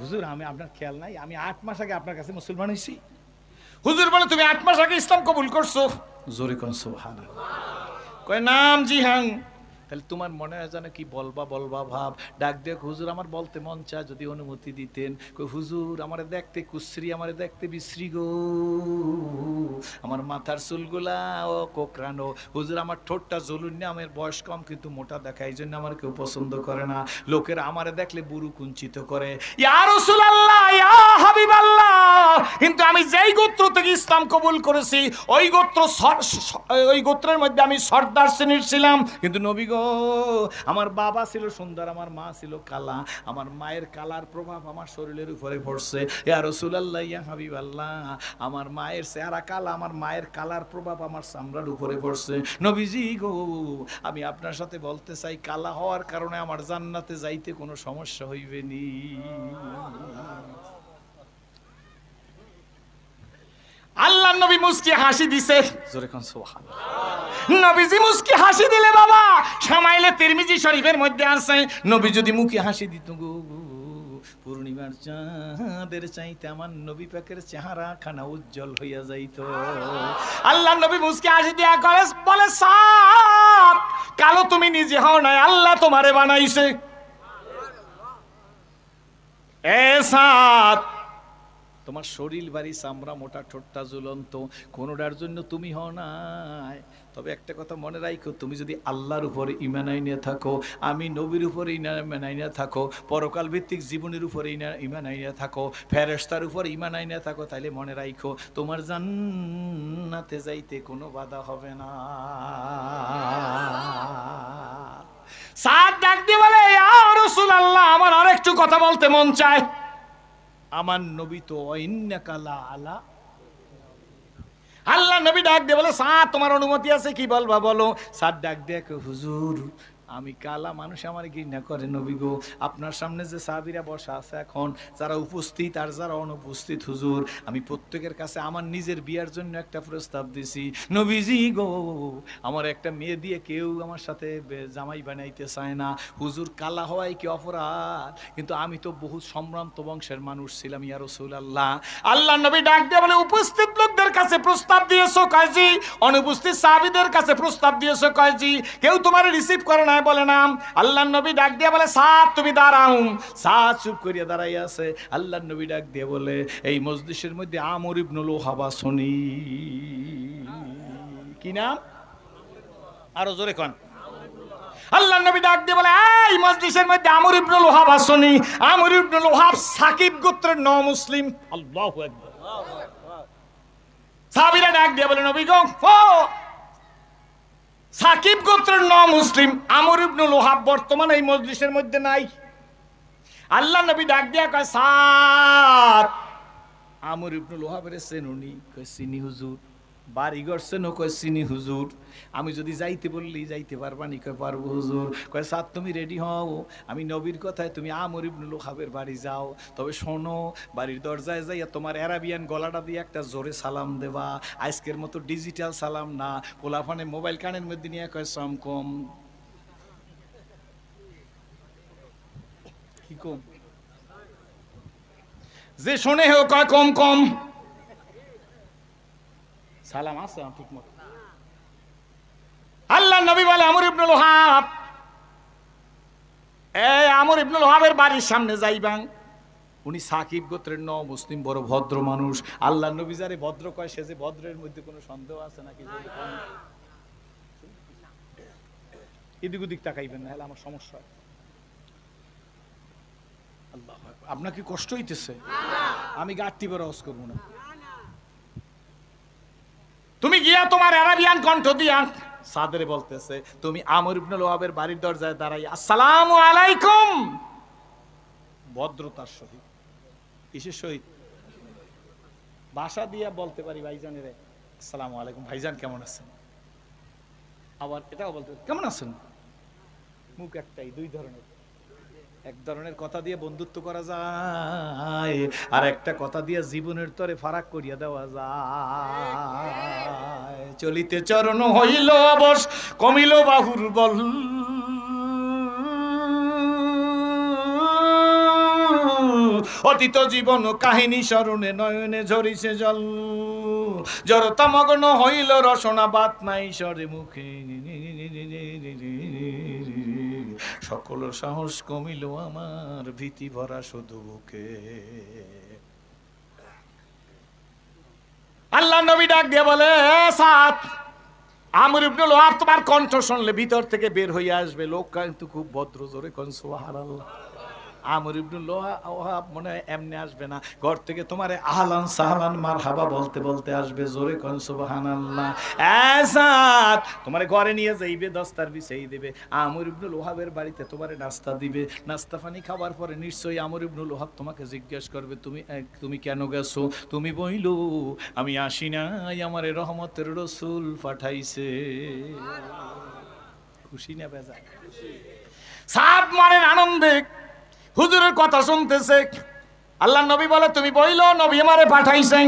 হুজুর আমি আপনার খেয়াল নাই, আমি 8 মাস আগে আপনার কাছে মুসলমান হইছি। হুজুর বলে, তুমি 8 মাস আগে ইসলাম কবুল করছো? জোরে কোন সুবহানাল্লাহ। কয় নাম জি হ্যাঁ। তাহলে তোমার মনে হয় যেন কি বলবা বলবা ভাব। ডাক দেখ, হুজুর আমার বলতে মন চায়, যদি অনুমতি দিতেন। কই হুজুর আমারে দেখতে কুশ্রী, আমারে দেখতে বিশ্রী গো, আমার মাথার চুলগুলা ও কোকড়ানো। হুজুর আমার ঠোঁটটা জ্বলুন, আমার বয়স কম কিন্তু মোটা দেখায়, এই জন্য আমার কেউ পছন্দ করে না। লোকেরা আমারে দেখলে বুরু কুঞ্চিত করে। ইয়া রাসূলুল্লাহ, ইয়া হাবিবাল্লাহ, কিন্তু আমি যেই গোত্র থেকে ইসলাম কবুল করেছি ওই গোত্রের মধ্যে আমি সর্দার শ্রেণীর ছিলাম। কিন্তু নবী গো, আমার বাবা ছিল সুন্দর, আমার মা ছিল কালা, আমার মায়ের কালার প্রভাব আমার শরীরের উপরে পড়ছে। ইয়া রাসূলুল্লাহ, ইয়া হাবিবাল্লাহ, আমার মায়ের চেহারা কালা, আমার মায়ের কালার প্রভাব আমার চামড়ার উপরে পড়ছে। নবীজি গো, আমি আপনার সাথে বলতে চাই, কালা হওয়ার কারণে আমার জান্নাতে যাইতে কোনো সমস্যা হইবে নি। আল্লাহ নবী মুস্কি হাসি দিছে, জোরে কোন সুবহানাল্লাহ। নবীজি মুস্কি হাসি দিলে বাবা, সামাইলে তিরমিজি শরীফের মধ্যে আছে, নবী যদি মুখে হাসি দিত গো, পূর্ণিমার চাঁদের চাইতে আমার নবী পাকের চেহারা খানা উজ্জ্বল হইয়া যাইত। আল্লাহ নবী মুস্কি হাসি দিয়া করে বলে, সাত কালো তুমি নিজে হও নাই, আল্লাহ তোমারে বানাইছে। এ সাত, তোমার শরীর বাড়ি, চামড়া মোটা, ঠোঁটটা ঝুলন্ত, কোনোটার জন্য তুমি হও নাই। তবে একটা কথা মনে রাখো, তুমি যদি আল্লাহর উপরে ঈমান আইনে থাকো, আমি নবীর উপরে ঈমান আইনে থাকো, পরকাল ভিত্তিক জীবনের উপরে ঈমান আইনে থাকো, ফেরেশতার উপরে ঈমান আইনে থাকো, তাইলে মনে রাখো তোমার জান্নাতে যাইতে কোনো বাধা হবে না। সাদ ডাক দিয়ে বলে, ইয়া রাসূলুল্লাহ, আমার আরেকটু কথা বলতে মন চায়। আমার নবী তো ইন্নাকালা আলা, আল্লাহ নবী ডাক দিয়ে বলে, সাদ তোমার অনুমতি আছে, কি বলবা বলো। সাদ ডাক দিয়ে, হুজুর আমি কালা মানুষ, আমার ঘৃণা করে নবী গো। আপনার সামনে যে সাহাবীরা বসা আছে এখন, যারা উপস্থিত আর যারা অনুপস্থিত, হুজুর আমি প্রত্যেকের কাছে আমার নিজের বিয়ার জন্য একটা প্রস্তাব দিছি। নবীজি গো, আমার একটা মেয়ে দিয়ে কেউ আমার সাথে জামাই বানাইতে চায় না। হুজুর কালা হওয়াই কি অপরাধ? কিন্তু আমি তো বহুত সম্ভ্রান্ত বংশের মানুষ ছিলাম, ইয়া রাসূলুল্লাহ। আল্লাহ নবী ডাক দিয়ে বলে, উপস্থিত লোকদের কাছে প্রস্তাব দিয়েছো কয়জি? অনুপস্থিত সাহাবীদের কাছে প্রস্তাব দিয়েছো কয়জি? কেউ তোমার রিসিভ করে না, বলে না। আল্লাহ নবী ডাক দিয়ে বলে, সাদ তুমি দাঁড়াও। সাদ চুপ করিয়া দাঁড়াই আছে। আল্লাহ নবী ডাক দিয়ে বলে, এই মজলিসের মধ্যে আমর ইবনে লুহাব আসনি। কি নাম? আরো জোরে কোন। আল্লাহ নবী ডাক দিয়ে বলে, এই মজলিসের মধ্যে আমর ইবনে লুহাব আসনি। আমর ইবনে লুহাব সাকিব গোত্রের মুসলিম। আল্লাহু আকবার। সাহাবীরা ডাক দিয়ে বলে, নবী গো, ও সাকিব গোত্রের মুসলিম আমর ইবনে লুহাব বর্তমানে এই মজলিসের মধ্যে নাই। আল্লাহ নবী ডাক দিয়া কয়, সাদ আমর ইবনে লুহাবের চেনুনি? কয় চিনি হুজুর। বাড়িঘর চেনো? কয় চিনি হুজুর। আমি যদি যাইতে বললি যাইতে পারবানি? কয় পারবো হুজুর। কয় সাদ তুমি রেডি হও, আমি নবীর কথায় তুমি আমর ইবনে লুহাবের বাড়ি যাও। তবে শোনো, বাড়ির দরজায় যাইয়া তোমার অ্যারাবিয়ান গলাটা দিয়ে একটা জোরে সালাম দেবা, আজকের মতো ডিজিটাল সালাম না। পোলাফানে মোবাইল কানের মধ্যে নিয়ে কয় সাম কম। কি কম? যে শোনে হেও কয় কম কম। সালাম আছে ঠিক মতো। আল্লাহ নবী বলে, আমর ইবনে লুহাব, এই আমর ইবনে লুহাবের বাড়ির সামনে যাইবাং। উনি সাকিব গোত্রের মুসলিম, বড় ভদ্র মানুষ। আল্লাহ নবী যারে ভদ্র কয়, সে যে ভদ্রের মধ্যে কোনো সন্দেহ আছে নাকি? এদিক ওদিক তাকাইবেন না, হলে আমার সমস্যা। আল্লাহ, আপনার কি কষ্ট হইতেছে? আমি গাঁটটি বড় হজ করবো না। তুমি গিয়া তোমার আরাবিয়ান কণ্ঠ দিয়া সাদরে বলতেছে, তুমি আমর ইবনে লুহাবের বাড়ির দরজায় দাঁড়াই আসসালামু আলাইকুম, ভদ্রতার সহিত। কিসের সহিত? ভাষা দিয়া বলতে পারি, ভাইজানের আসসালামু আলাইকুম, ভাইজান কেমন আছেন? আবার এটাও বলতে, কেমন আছেন? মুখ একটাই, দুই ধরনের। এক ধরনের কথা দিয়ে বন্ধুত্ব করা যায়, আর একটা কথা দিয়ে জীবনের তরে ফারাক করিয়া দেওয়া যায়। চলিতে চরণ হইল অবশ, কমিল বাহুর বল, অতীত জীবন কাহিনী স্মরণে নয়নে ঝরিছে জল, জড়তা মগ্ন হইল রসনা, বাত নাই সরে মুখে। সকল সাহস কমিল আমার, ভীতি ভরা শুধু বুকে। আল্লাহ নবী ডাক দিয়ে বলে, সাত, আমর ইবনে লোহাব তোমার কণ্ঠ শুনলে ভিতর থেকে বের হয়ে আসবে। লোক কিন্তু খুব ভদ্র, জোরে কোন সুবহানাল্লাহ। আমর ইবনে লোহাব মনে হয় এমনি আসবে না, ঘর থেকে তোমার আহলান সাহলান মারহাবা বলতে বলতে আসবে, জোরে কোন সুবহানাল্লাহ। এসাত তোমার ঘরে নিয়ে যাইবে, দস্তার বিছাই দিবে। আমর ইবনে লোহাবের বাড়িতে তোমার নাস্তা দিবে। নাস্তা পানি খাবার পরে নিশ্চয়ই আমর ইবনে লোহাব তোমাকে জিজ্ঞেস করবে, তুমি কেন গেছো? তুমি বইলো, আমি আসি নাই, আমারে রহমতের রসুল পাঠাইছে। খুশি না বেজার? সাত মানে আনন্দে হুজুরের কথা শুনতেছে। আল্লাহ নবী বলে, তুমি বইলো নবী আমারে পাঠাইছেন।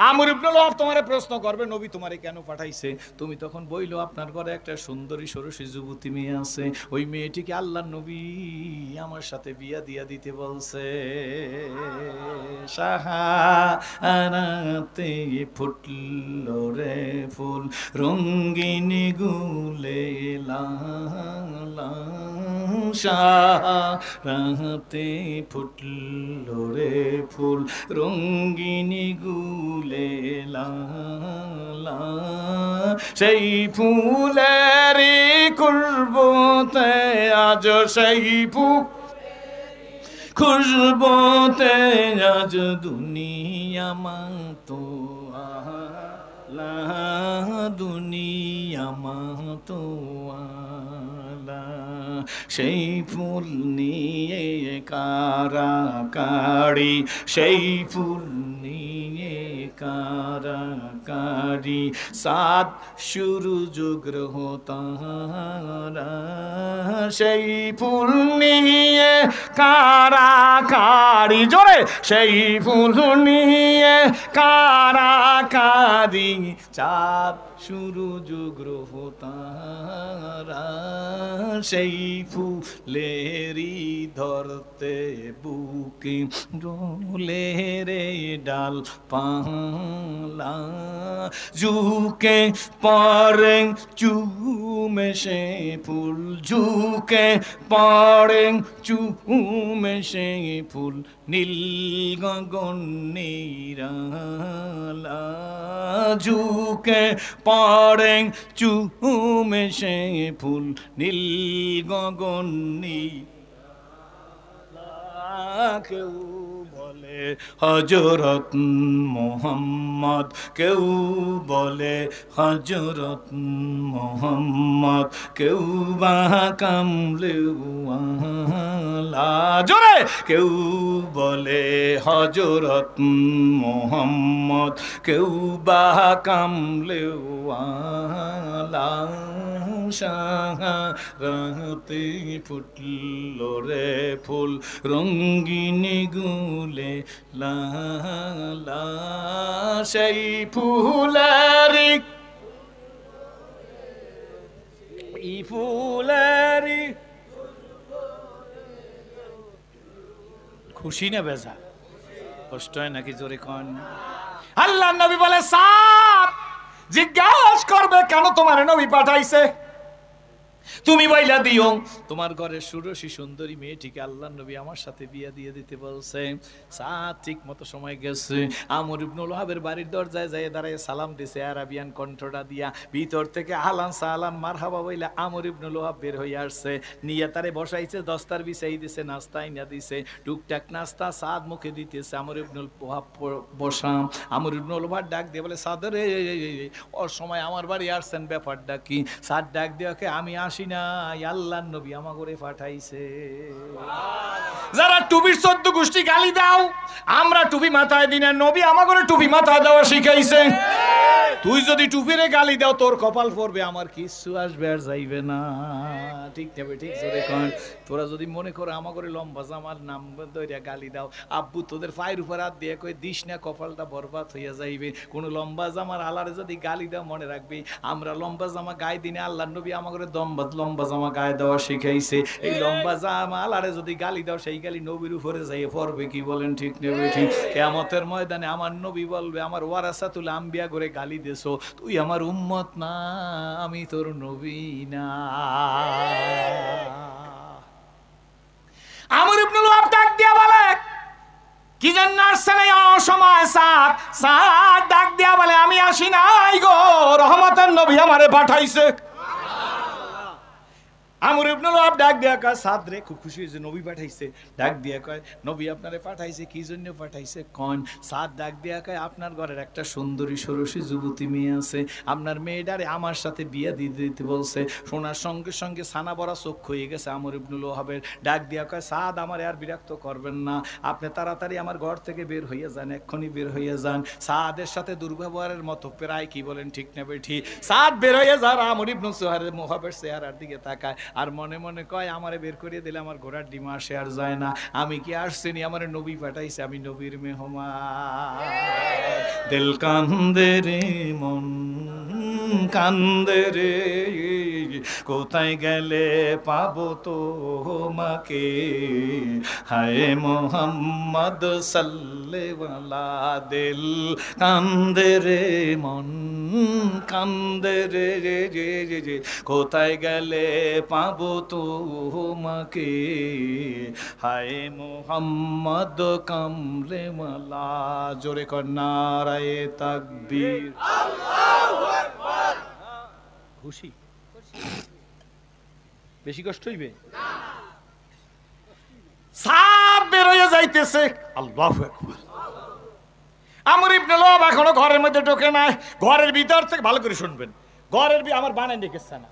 আমর ইবনে লোহাব তোমারে প্রশ্ন করবে, নবী তোমারে কেন পাঠাইছে? তুমি তখন বইলো, আপনার ঘরে একটা সুন্দরী ষোড়শী যুবতী মেয়ে আছে, ওই মেয়েটিকে আল্লাহ নবী আমার সাথে বিয়া দিয়া দিতে বলছে। সাহারাতে ফুটল রে ফুল, রঙ্গিন গুলে লালা, সাহারাতে ফুটল রে ফুল, রঙ্গিনী গুলে লালা, সেই ফুলের খুশবুতে আজ, সেই খুশবুতে আজ দুনিয়া মাতো আলা, দুনিয়া মাতো আলা, সেই ফুল নিয়ে কারাকারি, সেই ফুল নিয়ে কারাকারি, সাত সূরজ গ্রহ তারা, সেই ফুল নিয়ে কারাকারি, জোরে, সেই ফুল নিয়ে কারাকারি, চাঁদ সূরজ গ্রহ তারা, সেই ফুলেরি ধরতে বুকে ডোলে রে ডাল পালা, ঝুঁকে পড়ে চুমে সে ফুল, ঝুঁকে পড়ে চুমে সে ফুল, নীল গগন নিরালা, ঝুঁকে পড়ে চুমে সে ফুল, নীল গগন নিরালা। কেউ বলে হযরত মুহাম্মদ, কেউ বলে হযরত মুহাম্মদ, কেউ বা কামলিওয়ালা, জোরে, কেউ বলে হযরত মুহাম্মদ, কেউ বা কামলিওয়ালা, সাহারাতে ফুটল রে ফুল, রঙ্গিনী গুলে লালা, সেই ফুলেরি ফুলেরি। খুশি না বেজা? কষ্ট হয় নাকি? জোরে কন। আল্লাহ নবী বলে, সাত জিজ্ঞাসা করবে কেন তোমার নবী পাঠাইছে? তুমি বইলা দিও তোমার ঘরের ষোড়শী সুন্দরী মেয়েটিকে আল্লাহ নবী আমার সাথে বিয়া দিয়ে দিতে বলছে। সাত ঠিক মতো সময় গেছে। আমর ইবনে লোহাবের বাড়ির দরজায় যায় দাঁড়ায় সালাম দিছে আরাবিয়ান কণ্ঠটা দিয়া। ভিতর থেকে আহলান সাহলান মারহাবা বইলা আমর ইবনে লোহাব বের হয়ে আসছে। নিয়ে তারে বসাইছে, দস্তার বিছাই দিছে, নাস্তা আইনা দিছে, টুকটাক নাস্তা সাদ মুখে দিতেছে। আমর ইবনে লোহাব বসাম। আমর ইবনে লোহাব ডাক দিয়ে বলে, সাদ রে, ওর সময় আমার বাড়ি আসছেন, ব্যাপারটা কি? সাদ ডাক দিয়ে আমি আসি না, আল্লাহর নবী আমাকে পাঠাইছে। যারা টুপির 14 গোষ্ঠী গালি দাও, আমরা টুপি মাথায় দিই না, নবী আমাকে টুপি মাথায় দেওয়া শিখাইছে। তুই যদি টুপিরে গালি দাও তোর কপাল পড়বে, আমার কিছু আসবে আর যাইবে না। ঠিক নেবে? ঠিক জোরে কন। তোরা যদি মনে করো আমাকে লম্বা জামার নাম ধরে গালি দাও, আব্বু তোদের পায়ের উপর হাত দিয়ে কই দিস না, কপালটা বরবাদ হইয়া যাইবে। কোন লম্বা জামার আলারে যদি গালি দাও মনে রাখবি আমরা লম্বা জামা গায়ে দিনে আল্লাহর নবী আমাকে লম্বা জামা গায়ে দেওয়া শিখাইছে। এই লম্বা জামা আলারে যদি গালি দাও সেই গালি নবীর উপরে যাইয়ে পড়বে। কি বলেন? ঠিক নেবে? ঠিক। কিয়ামতের ময়দানে আমার নবী বলবে, আমার ওয়ারাসাতুল আম্বিয়া করে গালি দেছো, তুই আমার উম্মত না, আমি তোর নবী না। কি জন্য আসছেন এই অসময়? সাদ সাদ ডাক দিয়া বলে আমি আসি নাই গো, রহমতের নবী আমারে পাঠাইছে। আমর ইবনে লোহাব ডাক দিয়া কয় সাদ রে, খুব খুশি হয়েছে নবী পাঠাইছে। ডাক দিয়া কয় নবী আপনারে পাঠাইছে, কি জন্য পাঠাইছে কোন? সাদ ডাক দিয়া কয় আপনার ঘরের একটা সুন্দরী ষোড়শী যুবতী মেয়ে আছে, আপনার মেয়েটারে আমার সাথে বিয়ে দিয়ে দিতে বলছে। শোনার সঙ্গে সঙ্গে ছানা বড়া চোখ হয়ে গেছে আমর ইবনে লোহাবের। ডাক দিয়া কয় সাদ আমারে আর বিরক্ত করবেন না, আপনি তাড়াতাড়ি আমার ঘর থেকে বের হইয়া যান, এক্ষুনি বের হইয়া যান। সাদের সাথে দুর্ব্যবহারের মতো প্রায়, কি বলেন ঠিক না বেঠি? সাদ বের হইয়া যান, আমর ইবনে লোহাবের চেহারার দিকে তাকায় আর মনে মনে কয় আমারে বের করিয়ে দিলে আমার ঘোড়ার ডিম আসে আর যায় না, আমি কি আসছিনি, আমার নবী পাঠাইছে, আমি নবীর মেহমান। দিল কান্দে রে মন কান্দে রে, কোথায় গেলে পাবো তোমাকে, হায় মোহাম্মদ সাল্লেওয়ালা। দিল কান্দে রে মন কান্দে রে, কোথায় গেলে পাবো তোমাকে, হায় মোহাম্মদ কামলেওয়ালা। জোরে কর নারায়ে তাকবীর। আল্লাহু আকবার। খুশি? বেশি কষ্ট হইবে না? সাদ বের হয়ে যাইতেছে, আল্লাহু আকবার। আমর ইবনে লোহাব এখনো ঘরের মধ্যে ঢোকে নাই। ঘরের ভিতর থেকে ভালো করে শুনবেন, ঘরের আমার বানাই দেখেছে না,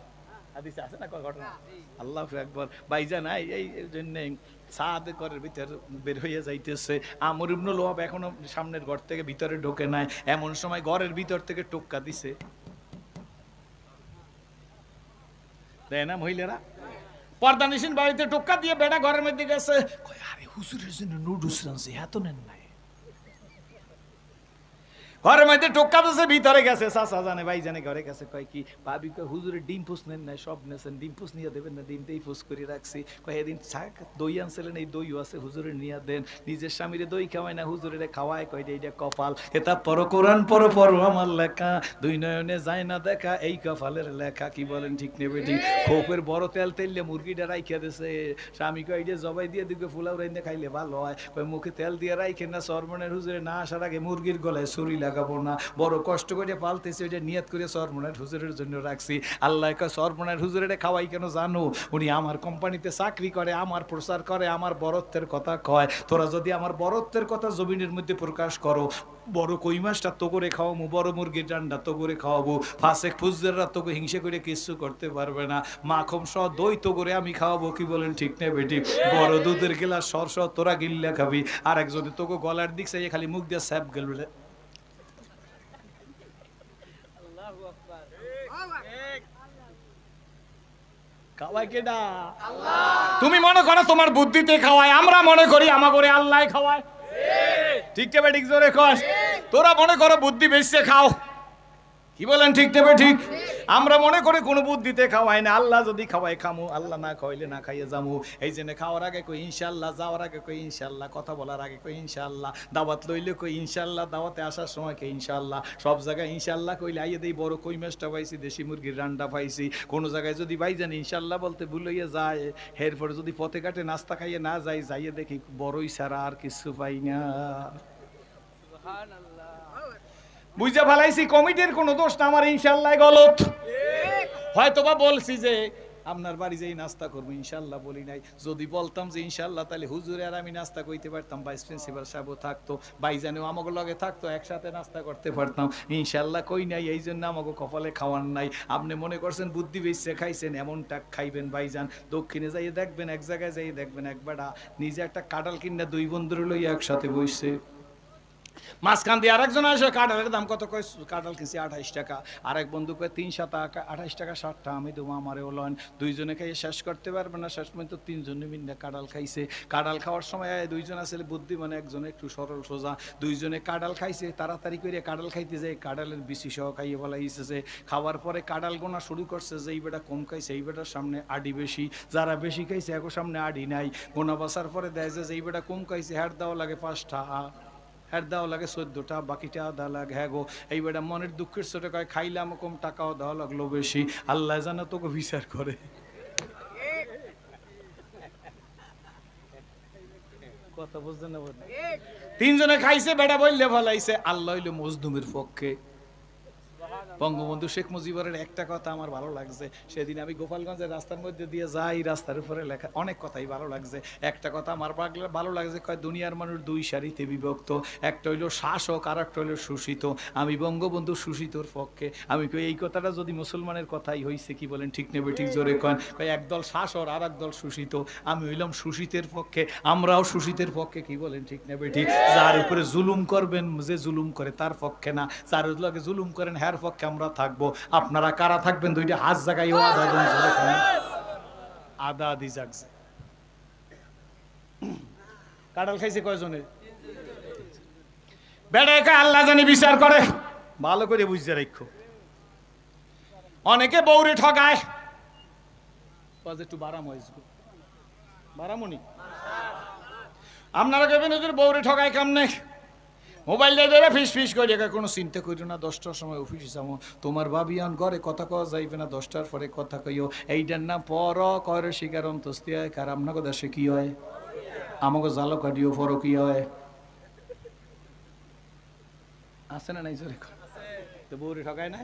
হাদিসে আছে না ঘটনা। আল্লাহু আকবার। ভাইজান এই জন্য সাদ ঘরের ভিতর বের হয়ে যাইতেছে। আমর ইবনে লোহাব এখনো সামনের ঘর থেকে ভিতরে ঢোকে নাই। এমন সময় ঘরের ভিতর থেকে টোক্কা দিছে, দেয় না মহিলারা? পর্দা নিশিন বাড়িতে টোক্কা দিয়ে বেটা ঘরের মধ্যে গেছে, কয় আরে হুজুরের জন্য নুডলস রানছে, এত নেন নাই। ঘরের মধ্যে টোক্কা দিয়েছে, ভিতরে গেছে। চাচা জানে ভাই জানে ঘরে গেছে, কয় কি ভাবি, কয় হুজুরের ডিম ফুস নেন নাই, সব নেছেন, ডিম ফুস নিয়ে দেবেন না? ডিমটাই ফুস করে রাখছি। কয় এদিন শাক দই আনছিলেন, এই দইও আছে, হুজুরের নিয়ে দেন। নিজের স্বামীরে দই খাওয়ায় না, হুজুরের খাওয়ায়। কয় এইটা কপাল, এটা পড়ো কোরআন পড়ো পড়ো আমার লেখা, দুই নয়নে যায় না দেখা, এই কপালের লেখা। কি বলেন ঠিক নেবে ঠিক? খোপের বড় তেল তেললে মুরগিটা রাইখে দিছে। স্বামী কয় এইটা জবাই দিয়ে দিকে ফুলাও রাইন্দে খাইলে ভালো হয়। কয় মুখে তেল দিয়ে রাইখেন না, সরমনের হুজুরে না আসার আগে মুরগির গলায় ছুরি লাগাবো না, বড় কষ্ট করে পালতেছি, ওইটা নিয়ত করে সরমনের হুজুরের জন্য রাখছি। আল্লাহ কয় সরমনের হুজুরের খাওয়াই কেন জানো? উনি আমার কোম্পানিতে চাকরি করে, আমার প্রচার করে, আমার বরত্বের কথা কয়। তোরা যদি আমার বরত্বের কথা জমিনের মধ্যে প্রকাশ করো, বড় কই মাছটা তো করে খাওয়াবো, বড় মুরগির ডান্ডা তো করে খাওয়াবো, ফাঁসেক ফুজদেররা তোকে হিংসে করে কিছু করতে পারবে না, মাখন সহ দই তো করে আমি খাওয়াবো। কি বলেন ঠিক না বেটি? বড় দুধের গেলাস সর সহ তোরা গিল্লা খাবি, আর একজনে তোকে গলার দিক চাইয়ে খালি মুখ দিয়ে স্যাপ গেল। তুমি মনে করো তোমার বুদ্ধিতে খাওয়ায়, আমরা মনে করি আমাগরে আল্লাহ খাওয়ায়। ঠিক না ঠিক? জোরে কস। তোরা মনে করো বুদ্ধি বেশি খাও। কি বলেন ঠিক না ঠিক? আমরা মনে করি কোনো বুদ্ধিতে খাওয়াই না, আল্লাহ যদি খাওয়াই খামু, আল্লাহ না খাওয়াইলে না খাইয়ে যামু। এই জন্য খাওয়ার আগে কই ইনশাল্লাহ, যাওয়ার আগে কই ইনশাল্লাহ, কথা বলার আগে কই ইনশাল্লাহ, দাওয়াত লইলে কই ইনশাল্লাহ, দাওয়াতে আসার সময় কই ইনশাল্লাহ, সব জায়গায় ইনশাল্লাহ কইলে আইয়ে দেই। বড় কই মাছটা পাইছি, দেশি মুরগির রান্না পাইছি, কোনো জায়গায় যদি ভাইজান ইনশাল্লাহ বলতে ভুল হইয়া যায়, এরপরে যদি পথে ঘাটে নাস্তা খাইয়ে না যাই, যাইয়ে দেখি বড়ই ছাড়া আর কিছু পাই না। বুঝতে ফেলাইছি কমিটির কোনো দোষ না, আমার ইনশাল্লাহ গলত। হয়তোবা বলছি যে আপনার বাড়ি যেই নাস্তা করবো, ইনশাল্লাহ বলি নাই। যদি বলতাম যে ইনশাল্লাহ, তাহলে হুজুরে আর আমি নাস্তা করতে পারতাম, ভাইস প্রিন্সিপাল সাহেবও থাকতো, ভাইজানেও আমাকে লগে থাকতো, একসাথে নাস্তা করতে পারতাম। ইনশাল্লাহ কই নাই, এই জন্য আমাকে কপালে খাওয়ার নাই। আপনি মনে করছেন বুদ্ধি বেশি খাইছেন, এমনটা খাইবেন ভাইজান। দক্ষিণে যাইয়ে দেখবেন, এক জায়গায় যাইয়ে দেখবেন একবার নিজে একটা কাঁঠাল কিনা দুই বন্ধুর লইয়া একসাথে বসছে, মাঝখান দিয়ে আরেকজন আসে, কাঁঠালের দাম কত? কয় কাঁঠাল কিনছি 28 টাকা। আরেক বন্ধু কয় 3 টাকা, 28 টাকা 60 টাকা। আমি দেবো, আমারে ওলন। দুইজনে খাইয়ে শেষ করতে পারবে না, শেষ পর্যন্ত তিনজনে মিলে কাঁঠাল খাইছে। কাঁঠাল খাওয়ার সময় দুইজন আসলে বুদ্ধি, মানে একজনে একটু সরল সোজা। দুইজনে কাঁঠাল খাইছে, তাড়াতাড়ি করে কাঁঠাল খাইতে যায়, কাঁঠালের বিচি সহ খাইয়ে বলা ইসেছে। খাওয়ার পরে কাঁঠাল গোনা শুরু করছে, যে এই বেটা কম খাইছে, এই বেটার সামনে আডি বেশি, যারা বেশি খাইছে এখন সামনে আডি নাই। গোনা বাসার পরে দেয় যে এই বেটা কম খাইছে, হ্যাট দেওয়া লাগে 5টা, হ্যাঁ দেওয়া লাগে 14টা, বাকিটা দেওয়া লাগে। হ্যাঁ গো, এই বেটা মনের দুঃখের ছোট কয় খাইলাম কম, টাকাও দেওয়া লাগলো বেশি, আল্লাহ জানে তোকে বিচার করে। কথা বুঝছেন না? তিনজনে খাইছে, বেটা বললে ফলাইছে আল্লাহ হইল মজদুমের পক্ষে। বঙ্গবন্ধু শেখ মুজিবের একটা কথা আমার ভালো লাগছে, সেদিন আমি গোপালগঞ্জের রাস্তার মধ্যে দিয়ে যাই, রাস্তার উপরে লেখা অনেক কথাই ভালো লাগছে। একটা কথা আমার ভালো লাগছে, কয় দুনিয়ার মানুষ দুই সারিতে বিভক্ত, একটা হইলো শাসক আর একটা হইলো শোষিত। আমি বঙ্গবন্ধু শোষিতর পক্ষে। আমি কই এই কথাটা যদি মুসলমানের কথাই হইছে, কি বলেন ঠিক নেবে? ঠিক জোরে কন। কয় একদল শাসক আর একদল শোষিত, আমি হইলাম শোষিতের পক্ষে, আমরাও শোষিতের পক্ষে, কি বলেন ঠিক নেবে? ঠিক। যার উপরে জুলুম করবেন, যে জুলুম করে তার পক্ষে না, যার লগে জুলুম করেন হ্যার পক্ষে আমরা থাকবো। আপনারা কারা থাকবেন? দুইটা হাত জায়গায় আদা আদি জাগছে। কাঁঠাল খাইছে কয়জনে? বেড়াকে আল্লাহ জানি বিচার করে, ভালো করে বুঝতে রাখো। অনেকে বউরে ঠকায়, একটু বারামনি আপনারা কেবেন বউরে ঠকায় কেমনে? মোবাইল দিয়ে ফিস ফিস করে, কোনো চিন্তা করিও না, 10টার সময় অফিসে যাবো, তোমার ভাবিয়ান ঘরে কথা কওয়া যাইবে না, 10টার পরে কথা কইও। এইটার না পর করে শিকার অন্তস্তি হয়, কার আপনাকে দেশে কি হয়, আমাকে জালো কাটিও পর কি হয়, আছে না নাই? জোরে তো বউরে ঠকায় না।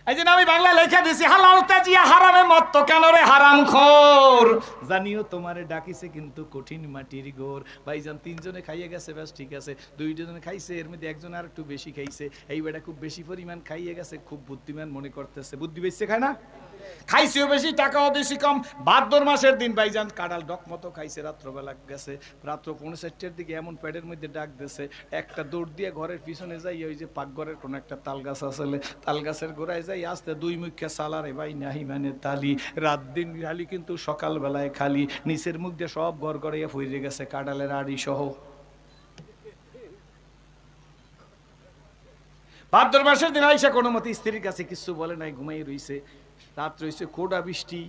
এই জন্য আমি বাংলা লেখা দিছি, হালাল তাজিয়া হারামে মত কেন রে হারামখোর, জানিও তোমারে ডাকিছে কিন্তু কঠিন মাটির গোর। ভাইজান তিনজনে খাইয়ে গেছে, ব্যাস ঠিক আছে। দুইজনে খাইছে, এর মধ্যে একজন আর একটু বেশি খাইছে। এই বেটা খুব বেশি পরিমাণ খাইয়ে গেছে, খুব বুদ্ধিমান মনে করতেছে, বুদ্ধি বেশি খায় না, খাইছেও বেশি, টাকাও বেশি কম। ভাদ্র মাসের দিন ভাইজান কাঁঠাল ডক মতো খাইছে, রাত্রবেলা গেছে, রাত্র 4:30টার দিকে এমন পেটের মধ্যে ডাক দিয়েছে, একটা দৌড় দিয়ে ঘরের পিছনে যাই, ওই যে পাকঘরের কোনো একটা তাল গাছ আসলে, তাল গাছের গোড়ায় যাই, আসতে দুই মুখে সালারে ভাই নাহি মানে তালি, রাত দিন খালি কিন্তু সকালবেলায় খালি, নিচের মুখ দিয়ে সব ঘর গড়াইয়া ফিরে গেছে কাঁঠালের আড়ি সহ। ভাদ্র মাসের দিন আইসা কোনো মতে স্ত্রীর কাছে কিছু বলে নাই, ঘুমাই রইছে। রাত রয়েছে কোডা বৃষ্টি,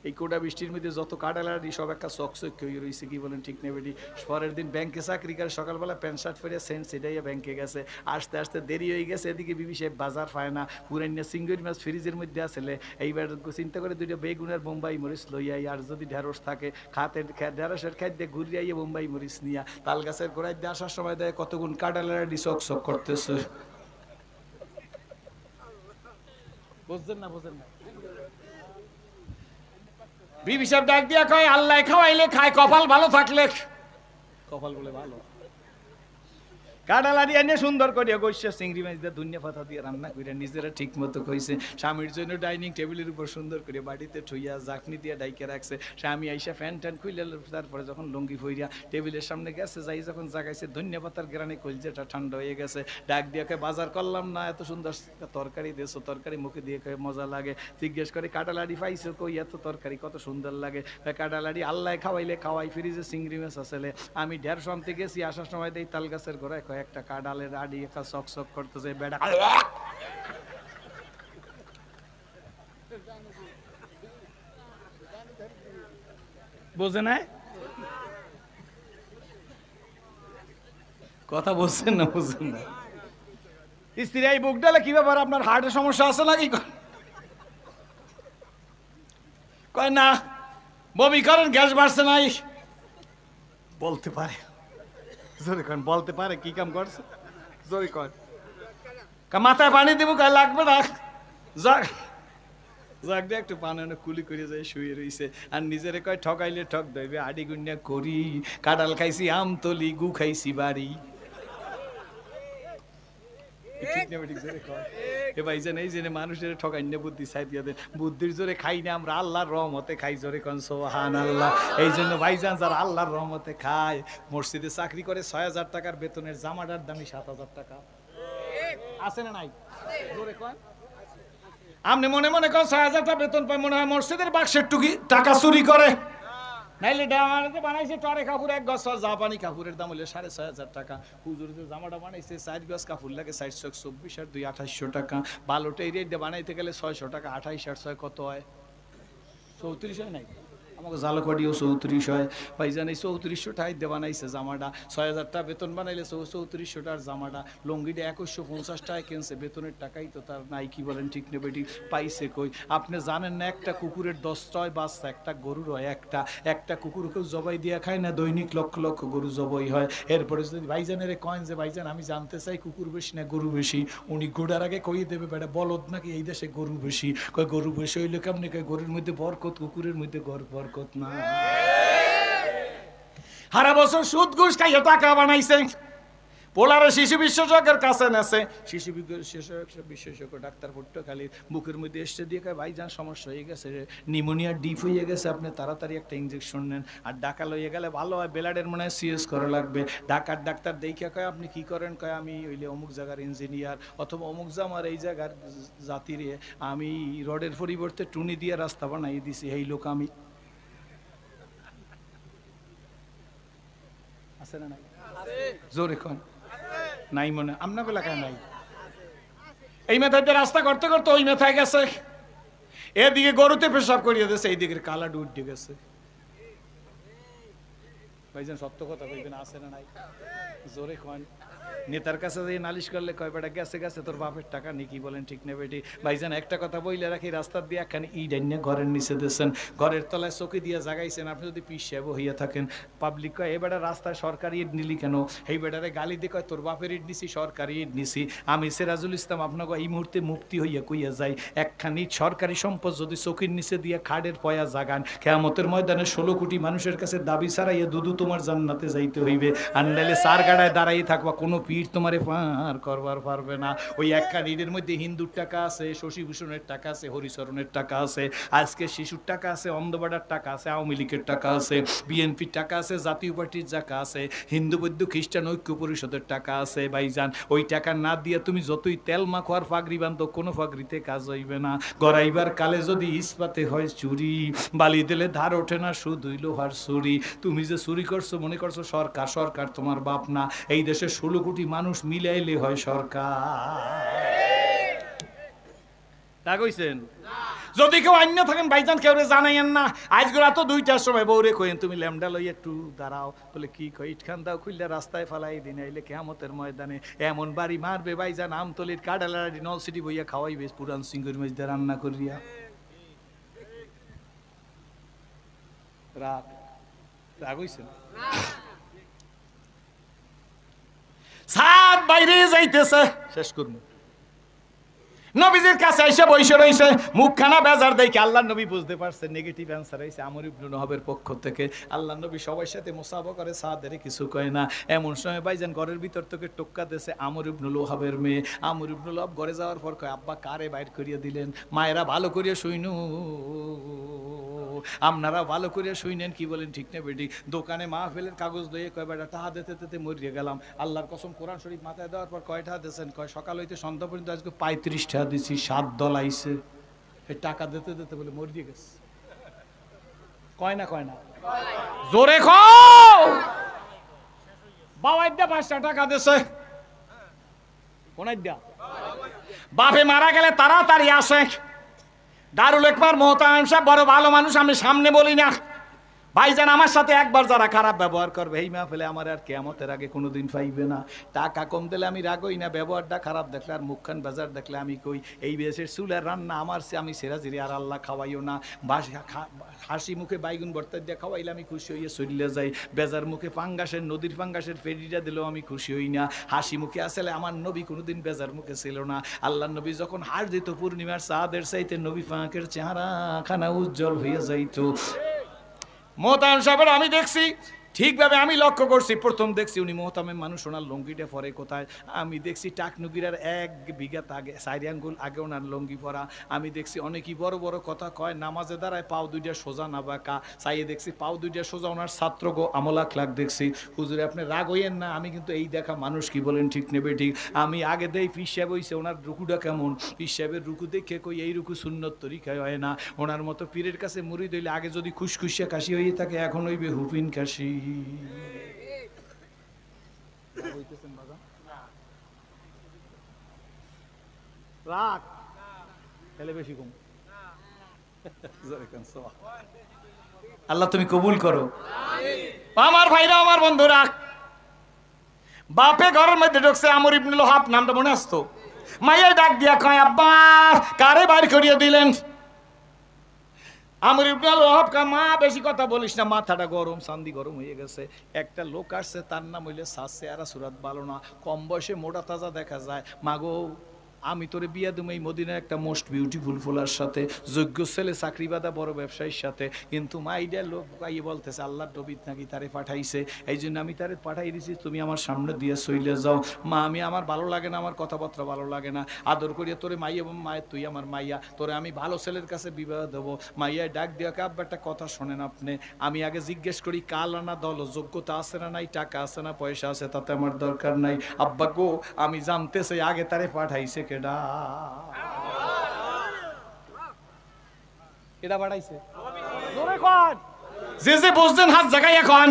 এই কোডা বৃষ্টির মধ্যে যত কাঁঠালারি সব একটা চকচক হয়ে রয়েছে, কি বলেন ঠিক নেই বেটি? পরের দিন ব্যাংকে চাকরি করে, সকালবেলা প্যান্ট শার্ট পরে সেন্ট সেটাইয়া ব্যাংকে গেছে, আসতে আসতে দেরি হয়ে গেছে। এদিকে বিবি সাহেব বাজার পায় না, পুরানিয়া চিংড়ি মাছ ফ্রিজের মধ্যে আসলে, এইবার চিন্তা করে দুইটা বেগুনের বোম্বাই মরিচ লইয়াই, আর যদি ঢেঁড়স থাকে খাতে ঢেঁড়সের খাদ্যে ঘুরিয়ে আইয়ে বোম্বাই মরিচ নিয়া তাল গাছের গোড়ায় দিয়ে আসার সময় দেয় কতগুণ কাঁঠালারি চকচক করতেছে। বুঝছেন না? বুঝেন না? বিবি সাহেব ডাক দিয়া কয়, আল্লাহ খাওয়াইলে খায়, কপাল ভালো থাকলে, কপাল বলে ভালো। কাঁঠালারি এনে সুন্দর করে গইছে, চিংড়ি মাছ দিয়ে ধনিয়া পাতা দিয়ে রান্না করে নিজেরা ঠিক মতো কইছে। স্বামীর জন্য ডাইনিং টেবিলের উপর সুন্দর করে বাড়িতে ঠুইয়া জাকনি দিয়ে ডাইকে রাখছে। স্বামী আইসা ফ্যান ট্যান খুইলে, তারপরে যখন লুঙ্গি ফইরা টেবিলের সামনে গেছে, যাই যখন জাগাইছে, ধনিয়া পাতার গ্রানে কলজেটা ঠান্ডা হয়ে গেছে। ডাক দিয়ে কয়, বাজার করলাম না, এত সুন্দর তরকারি দিয়েছো, তরকারি মুখে দিয়ে কয়ে মজা লাগে। জিজ্ঞেস করে, কাঁঠালারি পাইছো কই, এত তরকারি কত সুন্দর লাগে। কাঁঠালারি আল্লাহ খাওয়াইলে খাওয়াই, ফ্রিজে চিংড়ি মাছ আসলে, আমি ঢের শান্তি গেছি, আসার সময় দেই তাল গাছের গোড়ায় একটা কাঁঠালের আড়ি একটা চকচক করতেছে। বেটা বোঝে না, কথা বলছেন না? বুঝছেন না? স্ত্রী এই বুক ডালে, কি ব্যাপার, আপনার হার্টের সমস্যা আছে নাকি? কয় না, বমি করেন, গ্যাস বাড়ছে নাই। বলতে পারে, জোরে কন, বলতে পারে কি কাম করছে, জোরে কন। মাথায় পানি দিব, কয় লাগবে না, যাক দিয়ে একটু পানি কুলি করে যায়, শুয়ে রইছে। আর নিজেরে কয়, ঠকাইলে ঠক দেবে, আডি গুন্যা করি, কাঁঠাল খাইছি আমতলি, গু খাইছি বাড়ি। মানুষের ঠকাইনে বুদ্ধি চাই দিয়ে দেন, বুদ্ধির জোরে খাই না আমরা, আল্লাহর রহমতে খাই, জোরে কোন সুবহানাল্লাহ। এই জন্য ভাইজান যারা আল্লাহর রহমতে খায়, মসজিদে চাকরি করে ৬০০০ টাকার বেতনের জামাটার দামি ৭০০০ টাকা, আছে না নাই? জোরে কোন। আপনি মনে মনে করেন ৬০০০ টাকা বেতন পায়, মনে হয় মসজিদের বাক্সের টুকি টাকা চুরি করে। নাইলে বানাইছে টরে কাপড়, এক গজ জাপানি কাপড়ের দাম হলে ৬৫০০ টাকা। হুজুর যে জামাটা বানাইছে ৪ গজ কাপড় লাগে ৪২৪ আর ২ ২৮০০ টাকা। বালোটা এই রেট দিয়ে বানাইতে গেলে ৬০০ টাকা, ২৮ আর ৬ কত হয়? ৩৪ হয় নাই? আমাকে জালকাটিও 34 হয় ভাইজান। এই 3400 টাই দেওয়া নাইছে জামাটা, 6000 টাকা বেতন বানাইলে 3400 টাকার জামাটা, লঙ্গিটা 2150 টাকায় কিনছে, বেতনের টাকাই তো তার নাই। কি বলেন ঠিক নেবে ঠিক? পাইছে কই? আপনি জানেন না একটা কুকুরের 10টা হয় বাচ্চা, একটা গরুর হয় একটা। একটা কুকুরকেও জবাই দিয়ে খায় না, দৈনিক লক্ষ লক্ষ গরু জবাই হয়। এরপরে যদি ভাইজানের কয়েন যে ভাইজান আমি জানতে চাই কুকুর বেশি না গরু বেশি, উনি গোড়ার আগে কইয়ে দেবে বেটা বলদ নাকি এই দেশে গরু বেশি। কয় গরু বেশি হইলে কেমনি? কয় গরুর মধ্যে বরকত, কুকুরের মধ্যে বরকত না। সারা বছর সুদ ঘুষ খাইয়ে টাকা বানাইছে, পোলারে শিশু বিশেষজ্ঞের কাছে নেছে, শিশু বিশেষজ্ঞ ডাক্তার পড়তো খালি বুকের মধ্যে এসে দিয়ে কয় ভাইজান সমস্যা হয়ে গেছে, নিউমোনিয়া ডিপ হয়ে গেছে, আপনি তাড়াতাড়ি একটা ইঞ্জেকশন নেন। আর ডাকা লইয়ে গেলে ভালো হয়, ব্লাডের মনে হয় সিএস করা লাগবে। ডাকার ডাক্তার দেখে কয় আপনি কি করেন? কয় আমি হইলে অমুক জায়গার ইঞ্জিনিয়ার, অথবা অমুক জামার এই জায়গার জাতিরে আমি রডের পরিবর্তে টুনি দিয়ে রাস্তা বানাই দিছি, এই লোক আমি। আছে না নাই? জোরে কোন নাই? মনে আপনার এলাকায় নাই? এই মেথায় রাস্তা করতে করতে ওই মেথায় গেছে, এদিকে গরুতে পেশাব করিয়ে দিয়েছে, এইদিকে কালা ডুডে গেছে। ভাইজান সত্য কথা কইবেন, আছে না নাই? জোরে কোন। নেতার কাছে যে নালিশ করলে কয় বেটা গেছে গেছে তোর বাপের টাকা নেই। কি বলেন ঠিক না বেটি? ভাইজান একটা কথা বইলে রাখি, রাস্তার দিয়ে একখানে ইডাইনে ঘরের নিচে দিয়েছেন, ঘরের তলায় চকি দিয়ে জাগাইছেন, আপনি যদি পিছিয়ে হইয়া থাকেন, পাবলিক কয় এ বেটা রাস্তায় সরকারি ইট নিলি কেন? এই বেটারে গালি দিয়ে কয় তোর বাপের ইট নিছি, সরকারি ইট নিছি। আমি সিরাজুল ইসলাম আপনাকে এই মুহূর্তে মুক্তি হইয়া কইয়া যাই, একখানি সরকারি সম্পদ যদি চকির নিচে দিয়ে খাড়ের পয়া জাগান, কিয়ামতের ময়দানে 16 কোটি মানুষের কাছে দাবি ছাড়াইয়া দুদু তোমার জান্নাতে যাইতে হইবে, আর নাইলে চার গাড়ায় দাঁড়াই থাকবা, কোনো পীর তোমারে পার করবার পারবে না। ওই একখান ইটের মধ্যে হিন্দুর টাকা আছে, শশীভূষণের টাকা আছে, হরিচরণের টাকা আছে, আজকে শিশুর টাকা আছে, অন্ধবাড়ার টাকা আছে, আওয়ামী লীগের টাকা আছে, বিএনপির টাকা আছে, জাতীয় পার্টির টাকা আছে, হিন্দু বৌদ্ধ খ্রিস্টান ঐক্য পরিষদের টাকা আছে। ভাইজান ওই টাকা না দিয়ে তুমি যতই তেল মাখো আর ফাগরি বান্ধব, কোনো ফাগরিতে কাজ হইবে না। গড়াইবার কালে যদি ইস্পাতে হয় চুরি, বালি দিলে ধার ওঠে না, শুধুই লোহার চুরি। তুমি যে চুরি করছো মনে করছো সরকার, সরকার তোমার বাপ না। এই দেশে 16 কোটি মানুষ মিলাইলে হয় সরকার। তা কইছেন? যদি কেউ আইন থাকেন ভাইজান কেউ জানাইয়েন না। আজকে রাত 2টার সময় বউরে কইেন তুমি ল্যামডা লইয়া একটু দাঁড়াও, বলে কি কই ইটখান দাও খুললে রাস্তায় ফালাই দিন, আইলে কিয়ামতের ময়দানে এমন বাড়ি মারবে ভাইজান, আমতলির কাডালারি নলসিটি বইয়া খাওয়াইবে পুরান সিঙ্গুর মধ্যে রান্না করিয়া। রাগ রাগ হইছেন? সাত বাইরে যাইতেছে, শেষ করুন। নবীজির কাছে এসে বসে রইছে, মুখখানা বেজার দেখে আল্লাহ নবী বুঝতে পারছে নেগেটিভ অ্যান্সার হইছে আমর ইবনে ওহাবের পক্ষ থেকে। আল্লাহ নবী সবার সাথে মুসাফা করে, সাদের কিছু কয় না। এমন সময় ভাইজান ঘরের ভিতর থেকে টোক্কা দিয়েছে আমর ইবনে ওহাবের মেয়ে। আমর ইবনে ওহাব ঘরে যাওয়ার পর কয় আব্বা কারে বাইর করিয়া দিলেন? মায়েরা ভালো করিয়া শুইনু, আপনারা ভালো করিয়া শুইনেন। কি বলেন ঠিক না বেটি? দোকানে মাহফিলের কাগজ লইয়ে কয় বেটা টাহা দিতে দিতে মরিয়ে গেলাম। আল্লাহর কসম কোরআন শরীফ মাথায় দেওয়ার পর কয়টা দিয়েছেন? কয় সকাল হইতে সন্ধ্যা পর্যন্ত আজকে 35 টাকা দিছি, 7 দল আইছে। এই টাকা দিতে দিতে বলে মরিয়ে গেছে। কয় না কয় না? জোরে খাও। বাবা ইদ্যা 5 টাকা দিছে। কোন ইদ্যা? বাপে মারা গেলে তাড়াতাড়ি আসে। দারুল একবার মোহতারাম সাহেব বড় ভালো মানুষ, আমি সামনে বলি না। ভাইজান আমার সাথে একবার যারা খারাপ ব্যবহার করবে এই মাহফিলে আমার আর কিয়ামতের আগে কোনোদিন পাইবে না। টাকা কম দিলে আমি রাগই না, ব্যবহারটা খারাপ দেখলে আর মুখখান বাজার দেখলে আমি কই এই বেশের চুলের রান্না আমার আমি সেরাজিরি আর আল্লাহ খাওয়াইও না। হাসি মুখে বাইগুন ভর্তা দিয়ে খাওয়াইলে আমি খুশি হইয়া চলিয়া যাই। বেজার মুখে পাঙ্গাসের নদীর পাঙ্গাসের ফেরিটা দিলেও আমি খুশি হই না। হাসি মুখে আসলে আমার নবী কোনোদিন বেজার মুখে ছিল না। আল্লাহ নবী যখন হার দিত পূর্ণিমার চাঁদের চাইতে নবী পাকের চেহারা খানা উজ্জ্বল হইয়া যাইত। মোহতারাম সাহেবের আমি দেখছি ঠিকভাবে, আমি লক্ষ্য করছি। প্রথম দেখছি উনি মোহতামের মানুষ, ওনার লঙ্গিটা পরে কোথায় আমি দেখছি টাকনুগিরার 1 বিঘা আগে 4 আঙ্গুল আগে ওনার লঙ্গি পরা। আমি দেখছি অনেকই বড় বড় কথা কয়, নামাজে দাঁড়ায় পাও 2টা সোজা না বাঁকা। চাইয়ে দেখছি পাও 2টা সোজা। ওনার ছাত্র গো আমলাক লাখ দেখছি। হুজুরে আপনি রাগ হইয়েন না, আমি কিন্তু এই দেখা মানুষ। কি বলেন ঠিক নেবে ঠিক? আমি আগে দেই পীর সাহেব হইছে, ওনার রুকুটা কেমন? পীর সাহেবের রুকু দেখে কই এই রুকু সুন্নত তরিকায় হয় না। ওনার মতো পীরের কাছে মুরিদ হইলে আগে যদি খুশখুশিয়া কাশি হয়ে থাকে, এখন হইবে হুপিন কাশি। রাগ তাহলে বেশি কম। আল্লাহ তুমি কবুল করো। আমার ভাইরা, আমার বন্ধুরা, বাপে ঘরের মধ্যে ঢুকছে, আমর ইবনে লোহাব নামটা মনে আসতো। মাইয়া ডাক দিয়া কয়, আব্বা কারে বাইর করিয়ে দিলেন? আমর ইবনে লোহাব কয়, মা বেশি কথা বলিস না, মাথাটা গরম, চান্দি গরম হয়ে গেছে। একটা লোক আসছে, তার নাম হইলে সাসে, আর সুরাত ভালো না, কম বয়সে মোটা তাজা দেখা যায়। মাগো আমি তোরে বিয়া দেবো এই মদিনার একটা মোস্ট বিউটিফুল ফুলার সাথে, যোগ্য ছেলে, চাকরিবাদা বড় ব্যবসায়ীর সাথে। কিন্তু মা এইটা লোক গাইয়ে বলতেছে আল্লাহর নবী নাকি তারে পাঠাইছে, এই জন্য আমি তারে পাঠাই দিছি, তুমি আমার সামনে দিয়ে চইলে যাও। মা আমি আমার ভালো লাগে না, আমার কথাবার্তা ভালো লাগে না, আদর করিয়া তোরে মাইয়া মায়ের, তুই আমার মাইয়া, তোরে আমি ভালো ছেলের কাছে বিবাহ দেবো। মাইয়া ডাক দিয়া আব্বা একটা কথা শোনেন আপনি, আমি আগে জিজ্ঞেস করি কাল আনা দল, যোগ্যতা আছে না নাই, টাকা আছে না পয়সা আছে, তাতে আমার দরকার নাই। আব্বা গো আমি জানতে চাই আগে তারে পাঠাইছে কেডা? কেডা পাঠাইছে? জোরে কোন, যে যে বুঝছেন হাত জায়গায় এখন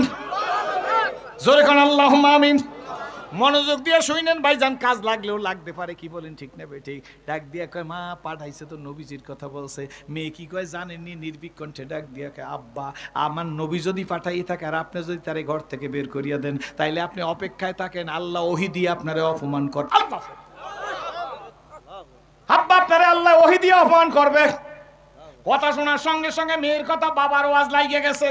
জোরে কোন আল্লাহুম্মা আমিন। মনোযোগ দিয়ে শুনেন ভাইজান, কাজ লাগলেও লাগতে পারে, কি বলেন ঠিক না বেঠিক? ডাক দিয়া কয়, মা পাঠাইছে তো নবীজির কথা বলছে। মেয়ে কি কয় জানেননি? নির্ভীক কণ্ঠে ডাক দিয়া কয়, আব্বা আমার নবী যদি পাঠাই থাকে আর আপনি যদি তারে ঘর থেকে বের করিয়া দেন, তাইলে আপনি অপেক্ষায় থাকেন, আল্লাহ ওহী দিয়ে আপনারে অপমান কর। আব্বা আপনারে আল্লাহ ওহী দিয়ে অপমান করবে। কথা শোনার সঙ্গে সঙ্গে মেয়ের কথা বাবার ওয়াজ লাগিয়ে গেছে,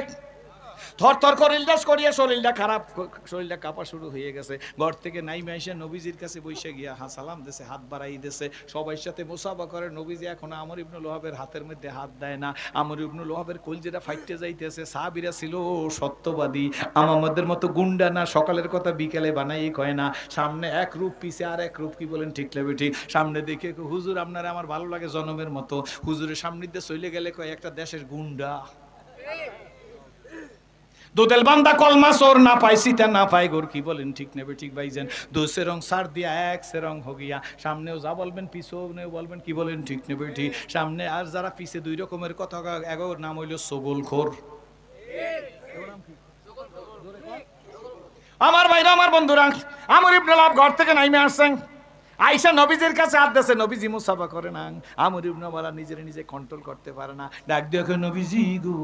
থর থর করে ইলদাস করিয়া শরীরটা খারাপ, শরীরটা কাঁপা শুরু হয়ে গেছে। ঘর থেকে নাইমে এসে নবীজির কাছে বসে গিয়া সালাম দিছে, হাত বাড়াই দিছে, সবার সাথে মুসাফা করে। নবীজি এখন আমর ইবনে লোহাবের হাতের মধ্যে হাত দেয় না। আমর ইবনে লোহাবের কলজেটা ফাইটতে যাইতেছে। সাহাবীরা ছিল সত্যবাদী, আমাদের মতো গুন্ডা না, সকালের কথা বিকেলে বানাই কয় না। সামনে এক রূপ, পিছে আর এক রূপ, কি বলেন ঠিক লেবে ঠিক? সামনে দেখে হুজুর আপনারা আমার ভালো লাগে জনমের মতো, হুজুরের সামনে দিয়ে চলে গেলে কয় একটা দেশের গুন্ডা। দুদেল বান্দা কলমা চোর না পাই সীতা না পাই গোর, কি বলেন ঠিক নেবে ঠিক ভাইজান? দু সে রং সার দিয়া এক সে রং হো গিয়া, সামনেও যা বলবেন পিছনেও বলবেন, কি বলেন ঠিক নেবে ঠিক? সামনে আর যারা পিছে দুই রকমের কথা, এগোর নাম হইল সগলখোর। আমার ভাইরা, আমার বন্ধুরা, আমর ইবনে লোহাব ঘর থেকে নাইমে আসছেন, আয়েশা নবীজির কাছে হাত দিয়েছে, নবীজি মুসাফা করে না। আমর ইবনে লোহাব নিজের নিজে কন্ট্রোল করতে পারে না, ডাক দিয়ে কয়, নবীজি গো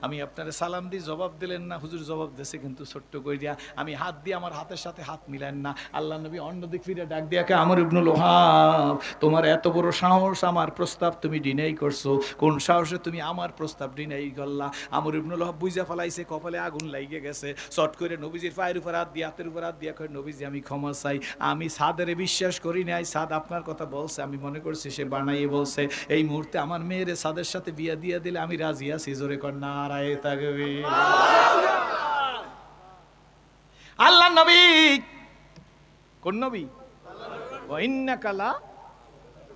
আমি আপনারে সালাম দিই, জবাব দিলেন না। হুজুর জবাব দিয়েছে কিন্তু ছোট্ট কইরা, আমি হাত দিয়ে আমার হাতের সাথে হাত মিলেন না। আল্লাহ নবী অন্যদিক ফিরে ডাক দিয়ে কয়, আমর ইবনে লোহাব তোমার এত বড় সাহস, আমার প্রস্তাব তুমি ডিনাই করছো, কোন সাহসে তুমি আমার প্রস্তাব ডিনাই করলা? আমর ইবনে লোহাব বুঝা ফেলাইছে, কপালে আগুন লাগিয়ে গেছে। চট করে নবীজির পায়ের উপর হাত দিয়ে, হাতের উপর হাত দিয়ে কয়, নবীজি আমি ক্ষমা চাই, আমি সাদের বিশ্বাস করি নাই, সাদ আপনার কথা বলছে, আমি মনে করছি সে বানাইয়ে বলছে। এই মুহূর্তে আমার মেয়ের সাদের সাথে বিয়া দিয়ে দিলে আমি রাজি আছি। জোরে কর নারায়ে তাকবীর। আল্লাহ নবী, কোন নবী? ওয়া ইন্নাকা লা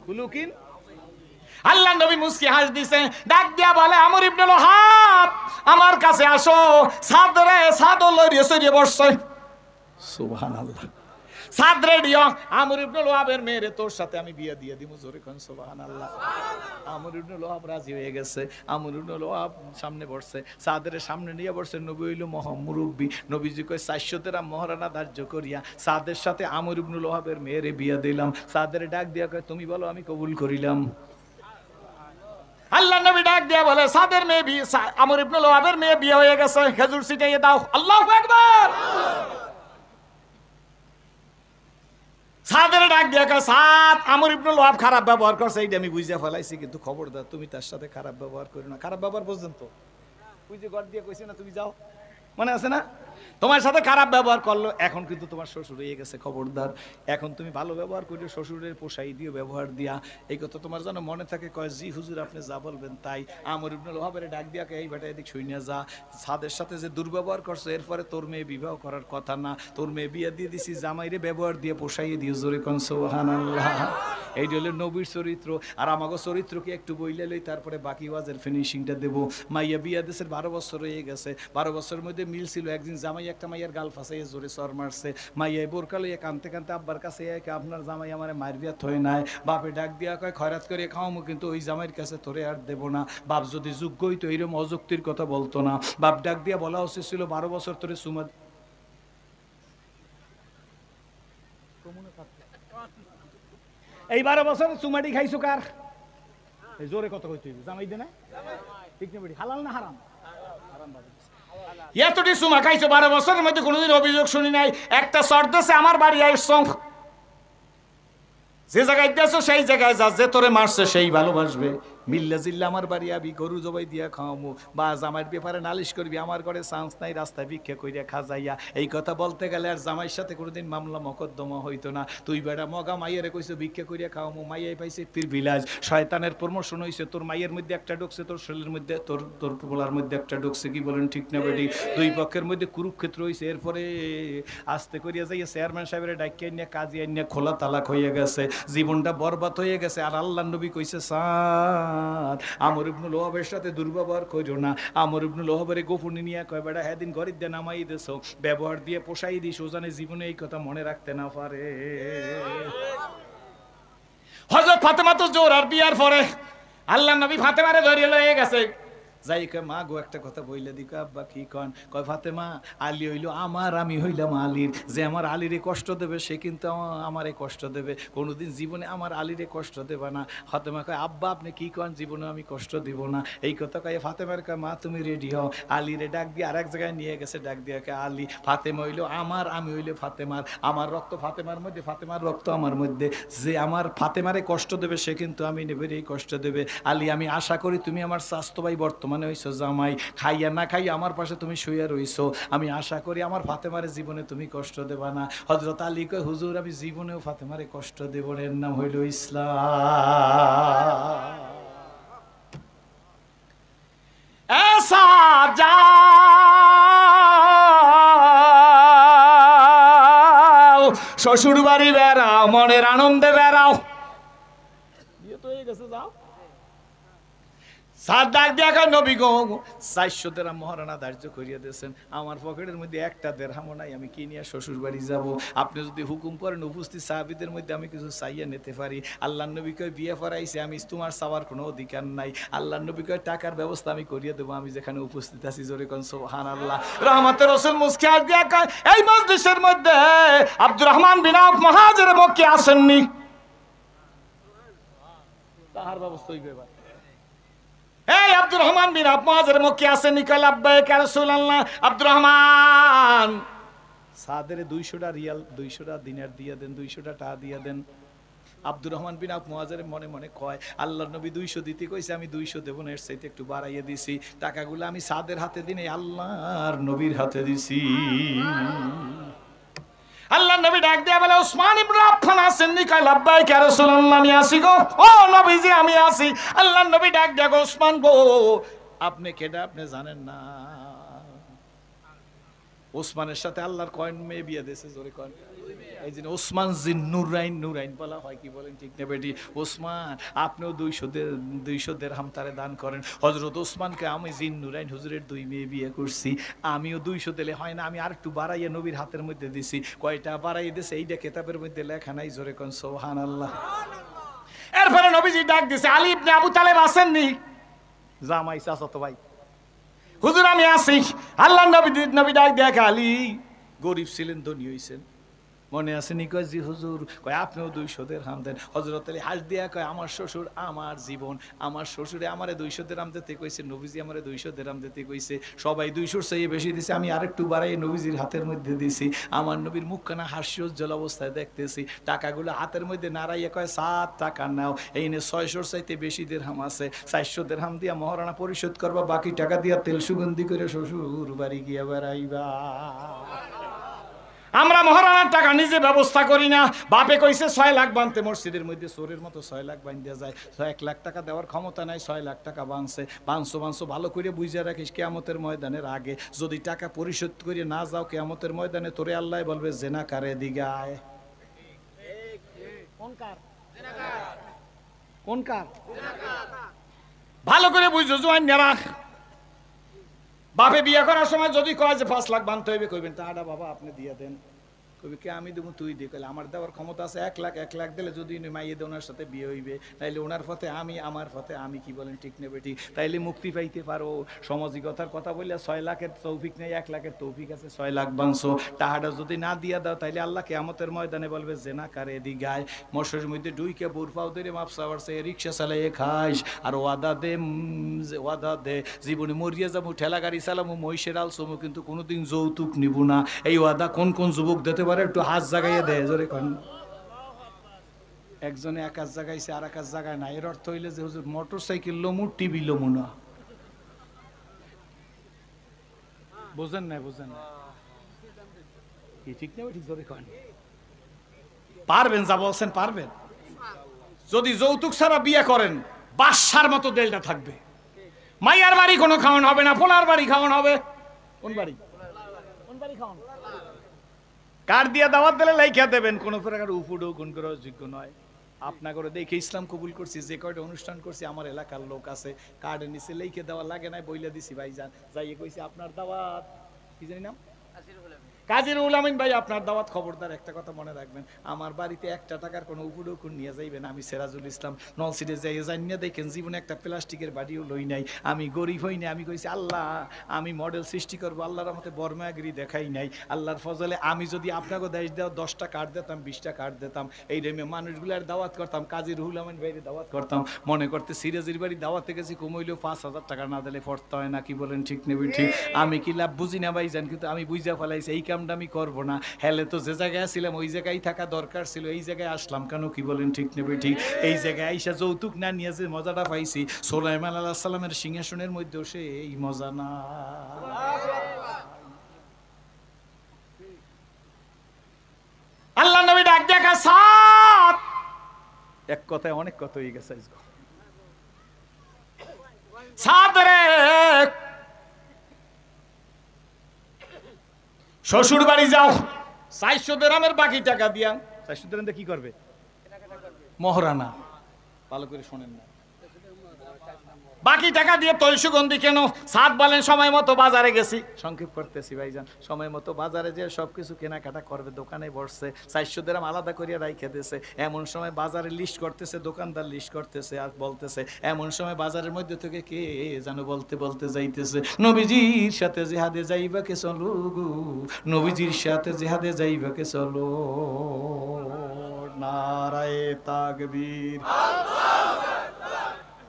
খুলুকিন। আল্লাহ নবী মুস্কি হাস দিছে, ডাক দিয়া বলে, আমর ইবনে লোহাব আমার কাছে আসো। সাদরে সাদ লইয়ে সরিয়ে বসছে। সুবহানাল্লাহ। সাদ রেডিও, আমর ইবনে লোহাবের মেয়েরে তোর সাথে আমি বিয়ে দিয়ে দিব। জোরে কোন সুবহানাল্লাহ। আমর ইবনে লোহাব রাজি হয়ে গেছে। আমর ইবনে লোহাব সামনে বসছে, সাদের সামনে নিয়ে বসছে। নবী হইল মুরব্বী, নবীজি কয় 400 দিরহাম মহারানা ধার্য করিয়া সাদের সাথে আমর ইবনে লোহাবের মেয়েরে বিয়ে দিলাম। সাদের ডাক দিয়া কয়, তুমি বলো আমি কবুল করিলাম। আল্লাহ নবী ডাক দিয়া বলে, সাদের মেয়ে বিয়ে, আমর ইবনে লোহাবের মেয়ে বিয়ে হয়ে গেছে, খেজুর ছিটাইয়ে দাও। আল্লাহু আকবার। সাদের ডাক দিয়া কয়, সাদ আমর ইবনে লোহাব খারাপ ব্যবহার করছে, এইটা আমি বুঝিয়া ফেলাইছি, কিন্তু খবরদার তুমি তার সাথে খারাপ ব্যবহার করো না। খারাপ ব্যবহার পর্যন্ত ওই যে ঘর দিয়ে কইছে না, তুমি যাও, মনে আছে না? তোমার সাথে খারাপ ব্যবহার করলো, এখন কিন্তু তোমার শ্বশুর হয়ে গেছে, খবরদার এখন তুমি ভালো ব্যবহার করিও, শ্বশুরের পোষাই দিও ব্যবহার দিয়া। এই কথা তোমার যেন মনে থাকে। কয়, জি হুজুর আপনি যা বলবেন তাই। আমর ইবনে লোহাবের ডাক দিয়া কয়, এই বেটা এদিক শুইনা যা, সাদের সাথে যে দুর্ব্যবহার করছো, এরপরে তোর মেয়ে বিবাহ করার কথা না, তোর মেয়ে বিয়ে দিয়ে দিছি, জামাইরে ব্যবহার দিয়ে পোষাইয়ে দিও। জোরে কোন সুবহানাল্লাহ। এইটা হলো নবীর চরিত্র। আর আমাকে চরিত্রকে একটু বইলে লই, তারপরে বাকি ওয়াজের ফিনিশিংটা দেবো। মাইয়া বিয়া দেশের 12 বছর হয়ে গেছে। 12 বছরের মধ্যে মিল ছিল। একদিন জামাই একটা মাইয়ার গাল ফাঁসাইয়ে জোরে চর মারছে। মাইয়া বোরকা লইয়া কানতে কানতে আব্বার কাছে আপনার জামাই আমার মারবিয়া থই নাই। বাপে ডাক দিয়া কয়, খয়রাত করে খাওয়ামো, কিন্তু ওই জামাইয়ের কাছে তোরে আর দেবো না। বাপ যদি যোগ্য হইতো এইরকম অযুক্তির কথা বলতো না। বাপ ডাক দিয়া বলা উচিত ছিল, 12 বছর তোরে সুমা, এই 12 বছর চুমাটি খাইছো কার? জোরে কথা কইতে জামাই দে না, ঠিক না বেটি? হালাল না হারাম? এতটি সুমা খাইছো 12 বছরের মধ্যে কোনোদিন অভিযোগ শুনি নাই। একটা সর্দেশে আমার বাড়ি আইসো, যে জায়গায় দিয়েছো সেই জায়গায় যা, যে তোরে মারছে সেই ভালোবাসবে। মিল্লা জিল্লা আমার বাড়ি আবি, গরু জবাই দিয়া খাওয়ামু, বা জামাইয়ের ব্যাপারে নালিশ করবি, আমার ঘরে চান্স নাই, রাস্তায় ভিক্ষা কইরা খাজাইয়া। এই কথা বলতে গেলে আর জামাইয়ের সাথে কোনোদিন মামলা মকদ্দমা হইতো না। তুই বেটা মগা মাইয়ারে কইছো ভিক্ষা কইরা খাওয়ামু, মাইয়াই পাইছে প্রিভিলেজ। শয়তানের প্রমোশন হইছে, তোর মাইয়ের মধ্যে একটা ঢুকছে, তোর শরীরের মধ্যে, তোর পোলার মধ্যে একটা ঢুকছে। কি বলেন ঠিক না বেটি? দুই পক্ষের মধ্যে কুরুক্ষেত্র হইছে। এরপরে আস্তে করিয়া যাইয়া চেয়ারম্যান সাহেবের ডাকিয়ে নিয়ে কাজী আইনিয়া খোলা তালাক হয়ে গেছে, জীবনটা বরবাদ হয়ে গেছে। আর আল্লাহর নবী কইছে, আমর ইবনুল ওহাবের সাথে দুর্ব্যবহার কইরো না। আমর ইবনুল ওহাবের গোপনে নিয়ে কয়, বেটা হ্যাঁ দিন গরিব দিয়ে নামাই দিছো, ব্যবহার দিয়ে পোষাই দিস, ও জানে জীবনে এই কথা মনে রাখতে না পারে। হযরত ফাতেমা তো জোর আর বিয়ার পরে আল্লাহর নবী ফাতেমারে ধরিয়ে লয়ে গেছে। যাই কয়, মা গো একটা কথা বইলে দিক। আব্বা কি কন? কয়, ফাতেমা আলী হইল আমার, আমি হইলাম আলীর। যে আমার আলীরে কষ্ট দেবে সে কিন্তু আমারে কষ্ট দেবে, কোনোদিন জীবনে আমার আলীরে কষ্ট দেবে না। ফাতেমা কয়, আব্বা আপনি কি কন? জীবনে আমি কষ্ট দিব না। এই কথা কয়ে ফাতেমার কয়, মা তুমি রেডি হও। আলীরে ডাক দিয়ে আরেক জায়গায় নিয়ে গেছে, ডাক দিয়ে কয়, আলী ফাতেমা হইল আমার, আমি হইল ফাতেমার। আমার রক্ত ফাতেমার মধ্যে, ফাতেমার রক্ত আমার মধ্যে। যে আমার ফাতেমারে কষ্ট দেবে সে কিন্তু আমি নেবেরই কষ্ট দেবে। আলী আমি আশা করি তুমি আমার স্বাস্থ্য ভাই, বর্তমানে হইছো জামাই, খাইয়া না খাইয়া আমার পাশে তুমি শুয়ে রইছো, আমি আশা করি আমার ফাতেমারে জীবনে তুমি কষ্ট দেবা না। হযরত আলী কয়, হুজুর আমি জীবনেও ফাতেমারে কষ্ট দেব না। এর নাম হইল ইসলাম। শ্বশুর বাড়ি বেড়াও, মনের আনন্দে বেড়াও। বিয়ে তো হয়ে গেছে, যাও। নবী গো 400 দেরহাম মহারানা ধার্য করিয়া দিয়েছেন, আমার পকেটের মধ্যে একটা দেরহামও নাই, আমি কি নিয়ে শ্বশুর বাড়ি যাব? আপনি যদি হুকুম করেন উপস্থিত সাহাবীদের মধ্যে আমি কিছু চাইয়া নিতে পারি। আল্লাহর নবী কয়, বিয়ে পড়াইছে, আমি তোমার চাওয়ার কোনো অধিকার নাই। আল্লাহর নবী কয়, টাকার ব্যবস্থা আমি করিয়ে দেবো, আমি যেখানে উপস্থিত আছি। জোরে কোন সুবহানাল্লাহ। রহমতের রাসূল মুস্কি হাত দিয়া কয়, এই মজলিসের মধ্যে আব্দুর রহমান বিন আওফ মুহাজির মক্কি আসেননি? তাহার ব্যবস্থা হইবে। এই আব্দুর রহমান বিন আওফ মুহাজির মক্কি আসেননি? কয়, লাব্বাইক ইয়া রাসূলুল্লাহ। আব্দুর রহমান সাদের 200টা রিয়াল, 200টা দিনার দিয়ে দেন, 200টা টাকা দিয়ে দেন। আব্দুর রহমান বিন আওফ মুহাজির মনে মনে কয়, আল্লাহর নবী 200 দিতে কইছে, আমি 200 দেব না, এর চাইতে একটু বাড়াইয়ে দিছি। টাকাগুলো আমি সাদের হাতে দিনে আল্লাহর নবীর হাতে দিছি। আল্লাহর নবী ডাক দিয়া বলে, ওসমান ইবনে আফফান আসেননি? কয়, লাব্বাইক ইয়া রাসূলুল্লাহ, আমি আসি গো। ও নবীজি আমি আসি। আল্লাহর নবী ডাক দিয়া গো, ওসমান গো আপনি কেডা? আপনি জানেন না ওসমানের সাথে আল্লাহর কয়েন মেয়ে বিয়ে দিয়েছে? জোরে কয়েন। এই জন্য ওসমান জিন নুরাইন, নুরাইন বলা হয়। কি বলেন ঠিক না বেটি? ওসমান আপনিও 200 দেরহাম তারে দান করেন। হযরত ওসমানকে আমি জিন নুরাইন হুজুরের 2 মেয়ে বিয়ে করছি, আমিও 200 দিলে হয় না, আমি আর একটু বাড়াইয়া নবীর হাতের মধ্যে দিছি। কয়টা বাড়াইয়া দিছে এইটা কিতাবের মধ্যে লেখা নাই। জোরে কোন সুবহানাল্লাহ। এরপরে নবীজি ডাক দিছে, আলী ইবনে আবু তালেব আসেননি? জামাই চাচাতো ভাই। হুজুর আমি আসি। আল্লাহর নবী ডাক দেখ, আলী গরিব ছিলেন, ধনী হইছেন, মনে আসেনি? কয়, জি হুজুর। কয়, আপনিও 200 দেরহাম দেন। হযরত আলী হাস দিয়া কয়, আমার শ্বশুর আমার জীবন, আমার শ্বশুরে আমারে 200 দেরহাম দিতে কইছে, নবীজি আমারে 200 দেরহাম দিতে কইছে। সবাই 200 চেয়ে বেশি দিছে, আমি আরেকটু বাড়াই নবীজির হাতের মধ্যে দিছি। আমার নবীর মুখখানা হাস্যোজ্জ্বল অবস্থায় দেখতেছি। টাকাগুলো হাতের মধ্যে নাড়াইয়া কয়, 7 টাকা নাও, এই নে 600 চাইতে বেশি দেরহাম আছে, 400 দেরহাম দিয়া মহারানা পরিশোধ করবা, বাকি টাকা দিয়া তেল সুগন্ধি করে শ্বশুর বাড়ি গিয়া বেড়াইবা। আমরা মহারানার টাকা নিজে ব্যবস্থা করি না। বাপে কইছে 6 লাখ বানতে, মসজিদের মধ্যে চোরের মতো 6 লাখ বান দেওয়া যায়। 1 লাখ টাকা দেওয়ার ক্ষমতা নাই, 6 লাখ টাকা বানছে। বানছো ভালো করে বুঝে রাখিস, কিয়ামতের ময়দানের আগে যদি টাকা পরিশোধ করে না যাও, কিয়ামতের ময়দানে তোরে আল্লাহ বলবে, জেনা কারে দিগায়। কোন কার? ভালো করে বুঝছো জোয়ান রাখ। বাপে বিয়ে করার সময় যদি কয় যে 5 লাখ বানতে হইবে, কইবেন টাকাটা বাবা আপনি দিয়ে দেন। কবি কে আমি দেবো তুই দে, কইলে আমার দেওয়ার ক্ষমতা আছে 1 লাখ দিলে যদি মাইয়ে দে ওনার সাথে বিয়ে হইবে, তাইলে ওনার পথে আমি, আমার পথে আমি, কি বলেন ঠিক নেবে ঠিক, তাইলে মুক্তি পাইতে পারো। সামাজিকতার কথা বললে 6 লাখের তৌফিক নেই, 1 লাখের তৌফিক আছে, 6 লাখ বাংছো টাহাটা যদি না দিয়া দাও তাইলে আল্লাহ কিয়ামতের ময়দানে বলবে জেনা কারে দি গায় মশার মধ্যে ডুইকে বুরফাও ধরে মাপসা বাড়ছে রিক্সা চালাইয়ে খাইস আর ওয়াদা দে জীবনে মরিয়া যাবো ঠেলা গাড়ি চালামো মহিষের আলসমো কিন্তু কোনোদিন যৌতুক নিব না। এই ওয়াদা কোন কোন যুবক দিতে পারে একটু হাত জাগাইয়ে দেয় জোরে কোন। একজনে এক কাজ জাগাইছে আর এক কাজ জাগায় না, এর অর্থ হইলে যে হুজুর মোটর সাইকেল লমু টিভি লমু না। বোঝেন না, বোঝেন না কি ঠিক নেবে ঠিক জোরে কোন। পারবেন যা বলছেন পারবেন? যদি যৌতুক ছাড়া বিয়ে করেন বাদশার মতো দেলটা থাকবে, মাইয়ার বাড়ি কোনো খাওয়ান হবে না, পোলার বাড়ি খাওয়ান হবে। কোন বাড়ি? কোন বাড়ি খাওয়ান? কার দিয়া দাওয়াত দিলে লাইখা দেবেন, কোন প্রকার উপুডো গুণ করার যোগ্য নয়। আপনা করে দেখে ইসলাম কবুল করছি, যে কয়টা অনুষ্ঠান করছি আমার এলাকার লোক আছে, কার্ডের নিচে লিখে দেওয়া লাগে না, বইলা দিছি ভাইজান যাইয়ে কইছি আপনার দাওয়াত, কি জানি নাম, কাজীরুল আমিন ভাই আপনার দাওয়াত। খবরদার একটা কথা মনে রাখবেন, আমার বাড়িতে 1 টাকার কোনো উপডৌকুন নিয়ে যাইবেন। আমি সিরাজুল ইসলাম নলসিটে যাই জানিয়ে দেখেন জীবনে একটা প্লাস্টিকের বাড়িও লই নাই, আমি গরিব হই নাই। আমি কইছি আল্লাহ আমি মডেল সৃষ্টি করবো, আল্লাহর রহমতে বর্মাগিরি দেখাই নাই। আল্লাহর ফজলে আমি যদি আপনাকে দেশ দেওয়া 10টা কার্ড দিতাম, 20টা কার্ড দিতাম, এই রেমে মানুষগুলার দাওয়াত করতাম, কাজীরুল আমিন ভাইয়ের দাওয়াত করতাম। মনে করতে সিরাজের বাড়ি দাওয়াতে গেছি, কমইলেও 5,000 টাকা না দিলে পড়তে হয় না, কি বলেন ঠিক নেবে ঠিক। আমি কি লাভ বুঝি না ভাইজান, কিন্তু আমি বুঝা ফেলাইছি এই কামটা আমি করবো না। হেলে তো যে জায়গায় ছিলাম ওই জায়গায় থাকা দরকার ছিল, এই জায়গায় আসলাম কেন, কি বলেন ঠিক নেবে ঠিক। এই জায়গায় আইসা যৌতুক না নিয়ে যে মজাটা পাইছি, সুলাইমান আলাইহিস সালামের সিংহাসনের মধ্যেও সে এই মজা না। আল্লাহ নবী ডাক দেখা সাত, এক কথায় অনেক কথা হয়ে গেছে সাত রে, শ্বশুর বাড়ি যাও, 400 দিরহামের বাকি টাকা দিয়া। 400 দিরহাম দিয়ে কি করবে? মহরানা। ভালো করে শোনেন না, বাকি টাকা দিয়ে তৈল সুগন্ধি কেন? সাত বলেন সময় মতো বাজারে গেছি, সংক্ষেপ করতেছি ভাইজান, সময় মতো বাজারে যে সবকিছু কেনাকাটা করবে, দোকানে বসছে, 400 দিরহাম আলাদা করিয়া রাইখে দিয়েছে। এমন সময় বাজারে লিস্ট করতেছে, দোকানদার লিস্ট করতেছে আর বলতেছে, এমন সময় বাজারের মধ্যে থেকে কে যেন বলতে বলতে যাইতেছে, নবীজির সাথে জিহাদে যাইবা কে চলো গো, নবীজির সাথে জিহাদে যাইবা কে চলো। নারায়ে তাকবীর।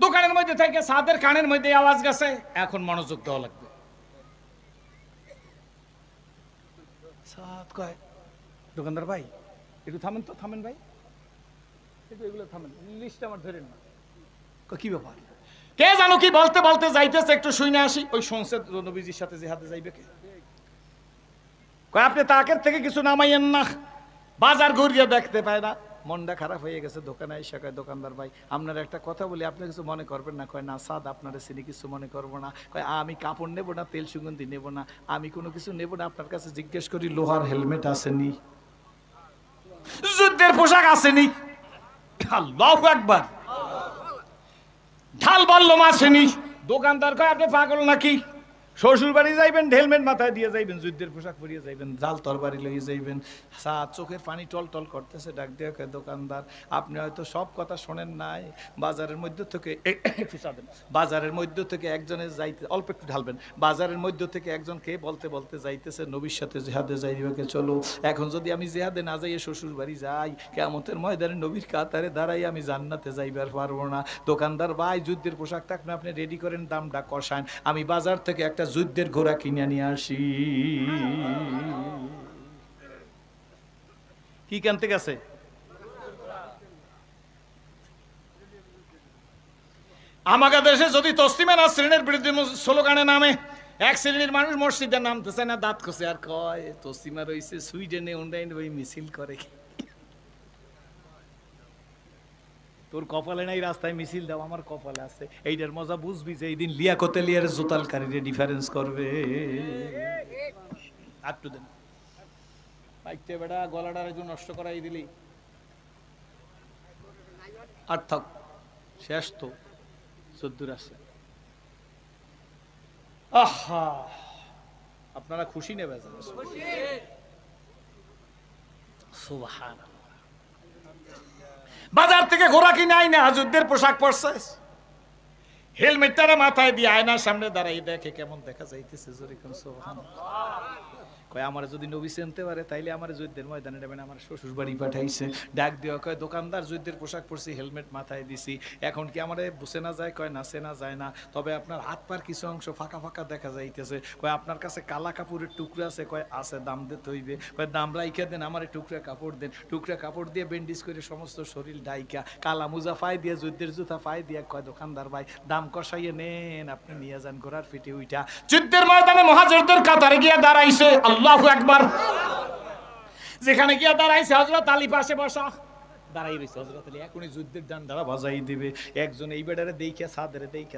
দোকানের মধ্যে থেকে সাদের কানের মধ্যে আওয়াজ গেছে, এখন মনোযোগ দেওয়া লাগবে। সাদ কয়, দোকানদার ভাই একটু থামেন তো, থামেন ভাই একটু, এগুলো থামেন, লিস্ট আমার ধরেন না। কি ব্যাপার? কে জানো কি বলতে বলতে যাইতেছে, একটু শুনে আসি। ওই শুনছে নবীজির সাথে জিহাদে যাইবে কে। কয় আপনি তাকের থেকে কিছু নামাইয়েন না, বাজার ঘুরিয়ে দেখতে পায় না। মনটা খারাপ হয়ে গেছে, দোকানে এসে কয়, দোকানদার ভাই আপনার একটা কথা বলি, আপনি কিছু মনে করবেন না। কয় না সাদ আপনার চিনি কিছু মনে করবো না। কয় আমি কাপড় নেবো না, তেল সুগন্ধি নেবো না, আমি কোনো কিছু নেবো না। আপনার কাছে জিজ্ঞেস করি লোহার হেলমেট আসেনি, যুদ্ধের পোশাক আসেনি, আল্লাহু আকবার, ঢাল বললম আসেনি। দোকানদার কয় আপনি পাগল নাকি, শ্বশুর বাড়ি যাইবেন হেলমেট মাথায় দিয়ে যাইবেন, যুদ্ধের পোশাক পরিয়ে যাইবেন, জাল তরবারি লইয়ে যাইবেন। সাত চোখের পানি টল টল করতেছে, ডাক দিয়ে কয়, দোকানদার আপনি হয়তো সব কথা শোনেন নাই, বাজারের মধ্যে থেকে একটু চাবেন, বাজারের মধ্যে থেকে একজনের যাইতে, অল্প একটু ঢালবেন, বাজারের মধ্যে থেকে একজন কে বলতে বলতে যাইতেছে নবীর সাথে জিহাদে যাইবাকে চলো। এখন যদি আমি জিহাদে না যাইয়ে শ্বশুর বাড়ি যাই, কিয়ামতের ময়দানে নবীর কাতারে দাঁড়াই আমি জান্নাতে যাইবার পারবো না। দোকানদার ভাই যুদ্ধের পোশাক থাকলে আপনি রেডি করেন, দামটা কষান, আমি বাজার থেকে একটা যুদ্ধের ঘোড়া কিনে নিয়ে আসি। কি কিনতে গেছে? আমাদের দেশে যদি তসলিমা নাসরিনের বিরুদ্ধে স্লোগানে নামে, এক শ্রেণীর মানুষ মসজিদে নামতেছে না, দাঁত খসে আর কয় তসলিমা রয়েছে সুইডেনে, অনলাইন ওই মিছিল করে। তোর কপালে নাই রাস্তায় মিছিল দাও, আমার কপালে আছে। এইটার মজা বুঝবি যে এই দিন লিয়াকতে লিয়ার জোতালকারীরে ডিফারেন্স করবে। আটটু দেন বাইকটা বেটা, গলাটার একটু নষ্ট করাই দিলি। আর থাক, শেষ তো, 14 আসছে। আহা আপনারা খুশি নেবে? সুবহানাল্লাহ। বাজার থেকে ঘোড়া কিনে আইনা যুদ্ধের পোশাক পরছে, হেলমেটটারে মাথায় দিয়ে আয়নার সামনে দাঁড়াই দেখে কেমন দেখা যাইতেছে, জোরে কোন সুবহানাল্লাহ। কয় আমার যদি নবী চিনতে পারে তাইলে আমার যুদ্ধের ময়দানে নেবেন, আমার শ্বশুর বাড়ি পাঠাইছে। ডাক দেওয়া কয় দোকানদার যুদ্ধের পোশাক পরছি, হেলমেট মাথায় দিছি, এখন কি আমারে বুঝে না যায়? কয় না, চেনা যায় না, তবে আপনার হাত পার কিছু অংশ ফাঁকা ফাঁকা দেখা যাইতেছে। কয় আপনার কাছে কালা কাপড়ের টুকরা আছে? কয় আছে, দাম দিতে হইবে। কয় দাম রাইখা দেন, আমার টুকরা কাপড় দেন। টুকরা কাপড় দিয়ে ব্যান্ডেজ করে সমস্ত শরীর ডাইকা, কালা মুজা পায়ে দিয়ে, যুদ্ধের জুতা পায়ে দিয়ে, কয় দোকানদার ভাই দাম কষাইয়ে নেন, আপনি নিয়ে যান ঘোড়ার পিঠে উইঠা। যুদ্ধের ময়দানে মুহাজিরদের কাতারে গিয়ে দাঁড়াইছে, আল্লাহু আকবার। যেখানে গিয়া দাঁড়াইছে হযরত আলী পাশে বসা দাঁড়াই রইছে। হযরত আলী এখনই যুদ্ধের ডান্ডা বাজাই দিবে। একজন এই বেডারে দেইখা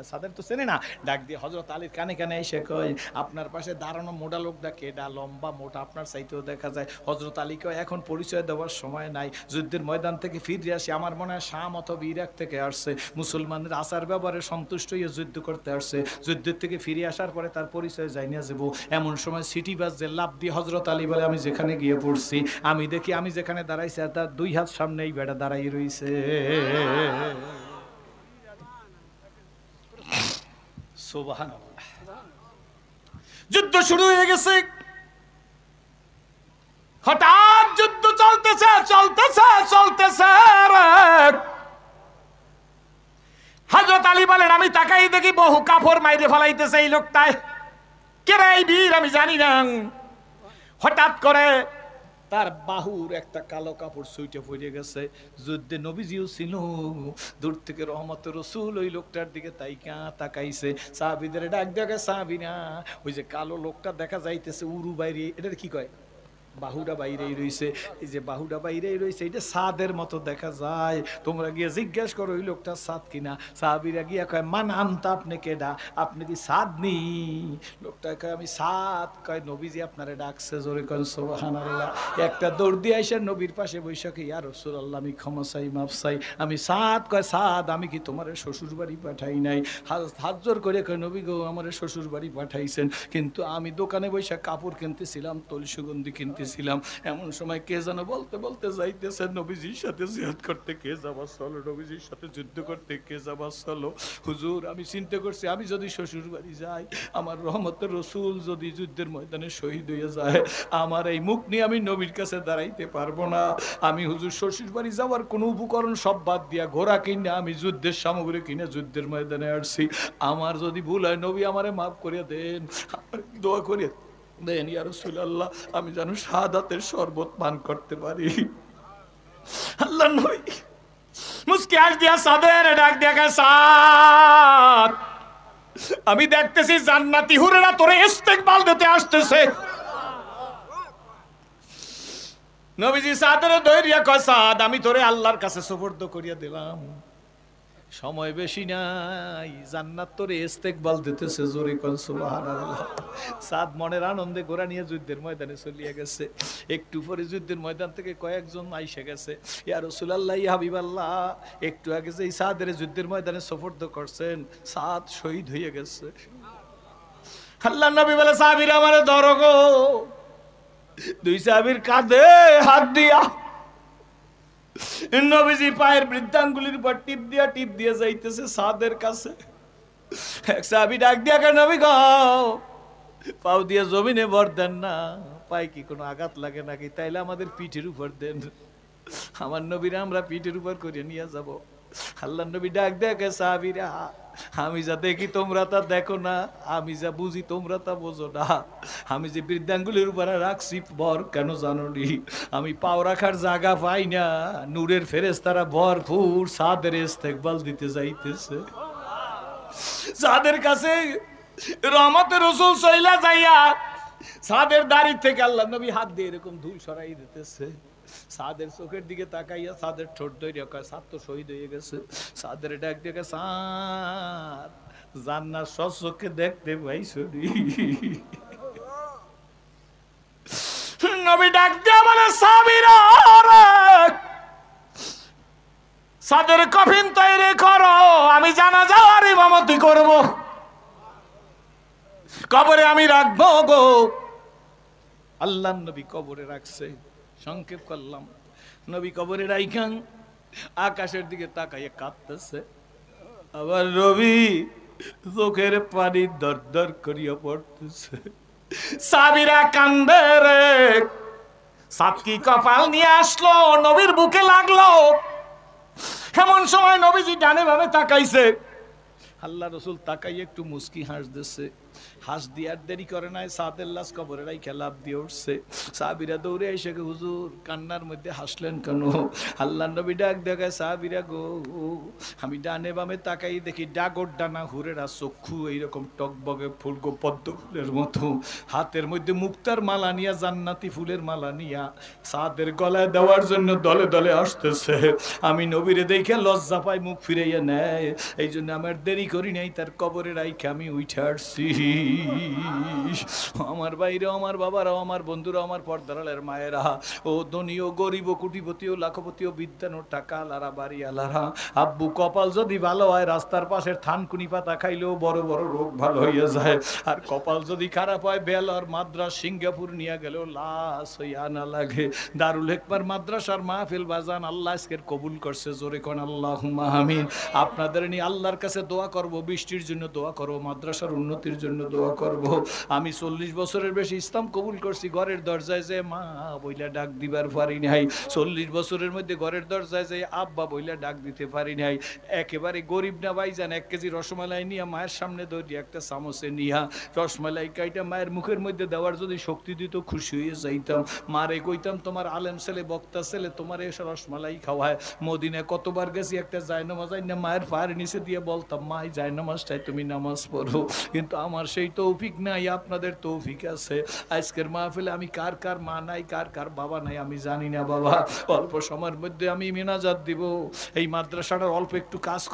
সাদের তো চেনে না, ডাক দিয়ে হযরত আলীর কানে কানে এসে কয় আপনার পাশে দাঁড়ানো মোটা লোকটা কেডা? লম্বা মোটা, আপনার চাইতেও দেখা যায়। হযরত আলী কয় এখন পরিচয় দেওয়ার সময় নাই, যুদ্ধের ময়দান থেকে ফিরে আসি, আমার মনে হয় শাম অথবা ইরাক থেকে আসছে, মুসলমানদের আচার ব্যবহারে সন্তুষ্ট হয়ে যুদ্ধ করতে আসছে, যুদ্ধের থেকে ফিরে আসার পরে তার পরিচয় জানিয়ে যাব। এমন সময় সিটি বাস যে লাভ দিয়ে হযরত আলী বলে আমি যেখানে গিয়ে পড়ছি, আমি দেখি আমি যেখানে দাঁড়াইছি আর তার দুই হাত সামনেই বেড়া দাঁড়াই রইছে। সুবহানাল্লাহ। যুদ্ধ শুরু হয়ে গেছে, হঠাৎ যুদ্ধ চলতেছে চলতেছে চলতেছে। হযরত আলী বলেন আমি তাকাই দেখি বহু কাফর মাইরে ফেলাইতেছে এই লোকটায়, কে রে এই বীর আমি জানি না। হঠাৎ করে তার বাহুর একটা কালো কাপড় সুইটে পড়ে গেছে। যুদ্ধে নবীজিও ছিল, দূর থেকে রহমতের রাসূল ওই লোকটার দিকে তাকাইছে। সাহাবীদের ডাক দেখে, সাহাবীরা ওই যে কালো লোকটা দেখা যাইতেছে উরু বাইরে, এটার কি কয়? বাহুটা বাইরেই রইছে। এই যে বাহুটা বাইরেই রইছে, এটা সাদের মতো দেখা যায়। তোমরা গিয়ে জিজ্ঞেস করো ওই লোকটা সাদ কিনা। সাহাবীরা গিয়া কয় মান আনতা, আপনি কেডা? আপনি কি সাদ নি? লোকটা কয় আমি সাদ। কয় নবীজি আপনারে ডাকছে, জোরে কর সুবহানাল্লাহ। একটা দৌড় দিয়ে আইসা নবীর পাশে বৈশাখে, ইয়া রাসূলুল্লাহ আমি ক্ষমা চাই, মাফ চাই, আমি সাদ। কয় সাদ, আমি কি তোমার শ্বশুর বাড়ি পাঠাই নাই? হাত জোর করে কয় নবী গো আমার শ্বশুর বাড়ি পাঠাইছেন, কিন্তু আমি দোকানে বৈশা কাপড় কিনতেছিলাম, তৈল সুগন্ধি কিনতেছিলাম। এমন সময় কে যেন বলতে বলতে যাইতেছে নবীজির সাথে জিহাদ করতে কে যাবা চলো, নবীজির সাথে যুদ্ধ করতে কে যাবা চলো। হুজুর আমি চিন্তা করছি আমি যদি শ্বশুর বাড়ি যাই, আমার রহমতের রাসূল যদি যুদ্ধের ময়দানে শহীদ হয়ে যায়, আমার এই মুখ নিয়ে আমি নবীর কাছে দাঁড়াইতে পারবো না। আমি হুজুর শ্বশুর বাড়ি যাওয়ার কোনো উপকরণ সব বাদ দিয়া ঘোড়া কিনে আমি যুদ্ধের সামগ্রী কিনে যুদ্ধের ময়দানে আসছি। আমার যদি ভুল হয় নবী আমারে মাফ করে দেন, দোয়া করে দেন ইয়া রাসূলুল্লাহ, আমি যেন শাহাদাতের শরবত পান করতে পারি। আল্লাহর নবী মুস্কি হাসি দিয়া সাদের ডাক দিয়া সাদ, আমি দেখতেছি জান্নাতি হুরেরা তোরে ইস্তেকবাল দিতে আসতেছে। নবীজি সাদের ধৈর্য কয় সাদ আমি তোরে আল্লাহর কাছে সুপর্দ করিয়া দিলাম, সময় বেশি নাই, জান্নাত তোরে ইস্তেকবাল দিতেছে, জোরে কোন সুবহানাল্লাহ। সাদ মনের আনন্দে ঘোড়া নিয়ে যুদ্ধের ময়দানে চলিয়া গেছে। একটু পরে যুদ্ধের ময়দান থেকে কয়েকজন আইসা গেছে, ইয়া রাসূলুল্লাহ ইয়া হাবিবাল্লাহ, একটু আগে যে সাদের যুদ্ধের ময়দানে সুপর্দ করছেন, সাদ শহীদ হয়ে গেছে। আল্লাহর নবী বলে সাহাবীরা আমারে ধরো গো। দুই সাহাবীর কাঁধে হাত দিয়া নবীজি পায়ের বৃদ্ধাঙ্গুলির উপর টিপ দিয়ে যাইতেছে সাদের কাছে। এক সাহাবী ডাক দিয়া কয় নবী গো পাও দিয়ে জমিনে ভর দেন না, পায়ে কি কোনো আঘাত লাগে নাকি? তাইলে আমাদের পিঠের উপর দেন, আমার নবীরা আমরা পিঠের উপর করে নিয়ে যাব। আল্লাহর নবী ডাক দেখে সাহাবীরা আমি যা দেখি তোমরা তা দেখো না, আমি যা বুঝি তোমরা তা বোঝো না। আমি যে বৃদ্ধাঙ্গুলির উপরে রাখছি বর কেন জানো নি? আমি পাও রাখার জায়গা পাই না, নূরের ফেরেশতারা ভরপুর সাদের ইস্তেকবাল দিতে যাইতেছে। সাদের কাছে রহমতের রাসূল চইলা যাইয়া সাদের দাড়ি থেকে আল্লাহর নবী হাত দিয়ে এরকম ধুল সরাই দিতেছে। সাদের চোখের দিকে তাকাইয়া সাদের ঠোঁট ধরে কয় সাদ তো শহীদ হয়ে গেছে। সাদের ডাক দেখে সাদ জান্নাত সচক্ষে দেখতে পাইছো নি? নবী ডাক দিয়া বলে সাহাবীরা সাদের কফিন তৈরি করো, আমি জানাজার ইমামতি করব, কবরে আমি রাখবো গো। আল্লাহর নবী কবরে রাখছে। সংক্ষেপ করলাম। নবী কবরে রাইখান আকাশের দিকে তাকাইয়ে কাঁদতেছে, আবার নবী চোখের পানি দর দর করিয়া পড়তেছে। সাবিরা কান্দে রে, সাতকি কপাল নিয়ে আসলো, নবীর বুকে লাগলো। এমন সময় নবীজি ডানে বামে তাকাইছে, আল্লাহ রসুল তাকাই একটু মুস্কি হাস দিচ্ছে। হাস দিয়ে আর দেরি করে নাই, সাদের লাশ কবরে রাইখা লাফ দিয়ে উঠছে। সাহাবীরা দৌড়ে এসে, হুজুর কান্নার মধ্যে হাসলেন কেন? আল্লাহ নবী ডাক দেখায়, সাহাবীরা গো, আমি ডানে বামে তাকাই দেখি ডাগর ডানা হুরেরা চক্ষু এইরকম টকবগে ফুলগো পদ্ম ফুলের মতো, হাতের মধ্যে মুক্তার মালা নিয়া, জান্নাতি ফুলের মালা নিয়া সাদের গলায় দেওয়ার জন্য দলে দলে আসতেছে। আমি নবীরে দেখে লজ্জা পাই, মুখ ফিরাইয়া নেয়। এই জন্য আমার দেরি করি নাই, তার কবরে রাইখে আমি উঠে আসছি। আমার ভাইরা, আমার বাবারাও, আমার বন্ধুরা, আমার পর্দারালের মায়েরা, ও ধনী ও গরিব ও কুটিপতি ও লাখপতি ও বিদ্যান ও টাকা আলারা বাড়ি আলারা, আব্বু কপাল যদি ভালো হয়, রাস্তার পাশের থানকুনি পাতা খাইলেও বড় বড় রোগ ভালো হইয়া যায়। আর কপাল যদি খারাপ হয়, বেলর মাদ্রাস সিঙ্গাপুর নিয়ে গেলেও লাশ হইয়া না লাগে। দারুল হিকমার মাদ্রাসার মাহফিল বাজান আল্লাহ আজকের কবুল করছে, জোরে কোন আল্লাহুম্মা আমিন। আপনাদের নিয়ে আল্লাহর কাছে দোয়া করব, বৃষ্টির জন্য দোয়া করব, মাদ্রাসার উন্নতির জন্য দোয়া করব। আমি 40 বছরের বেশি ইসলাম কবুল করছি, ঘরের দরজায় যে মা বইলা ডাক দিবার পারি নাই। 40 বছরের মধ্যে ঘরের দরজায় যে আব্বা বইলা ডাক দিতে পারি নাই। একেবারে গরিব না ভাইজান, 1 কেজি রসমালাই নিয়ে মায়ের সামনে দৌড়ি একটা চামচে নিয়া রসমালাই কাইটা মায়ের মুখের মধ্যে দেওয়ার যদি শক্তি দিত, খুশি হয়ে যাইতাম। মারে কইতাম, তোমার আলেম ছেলে, বক্তা ছেলে, তোমার এসে রসমালাই খাওয়ায়। মদিনায় কতবার গেছি, একটা জায়নামাজ আইনা মায়ের পায়ের নিচে দিয়ে বলতাম, মা এই জায়নামাজটাই তুমি নামাজ পড়ো। কিন্তু আমার সেই তৌফিক নাই, আপনাদের তৌফিক আছে। আজকের মাহফিলে আমি কার কার মা নাই, কার কার বাবা নাই আমি জানি না বাবা। অল্প সময়ের মধ্যে আমি মিনাজাত দিব। এই মাদ্রাসাটার অল্প একটু কাজ কর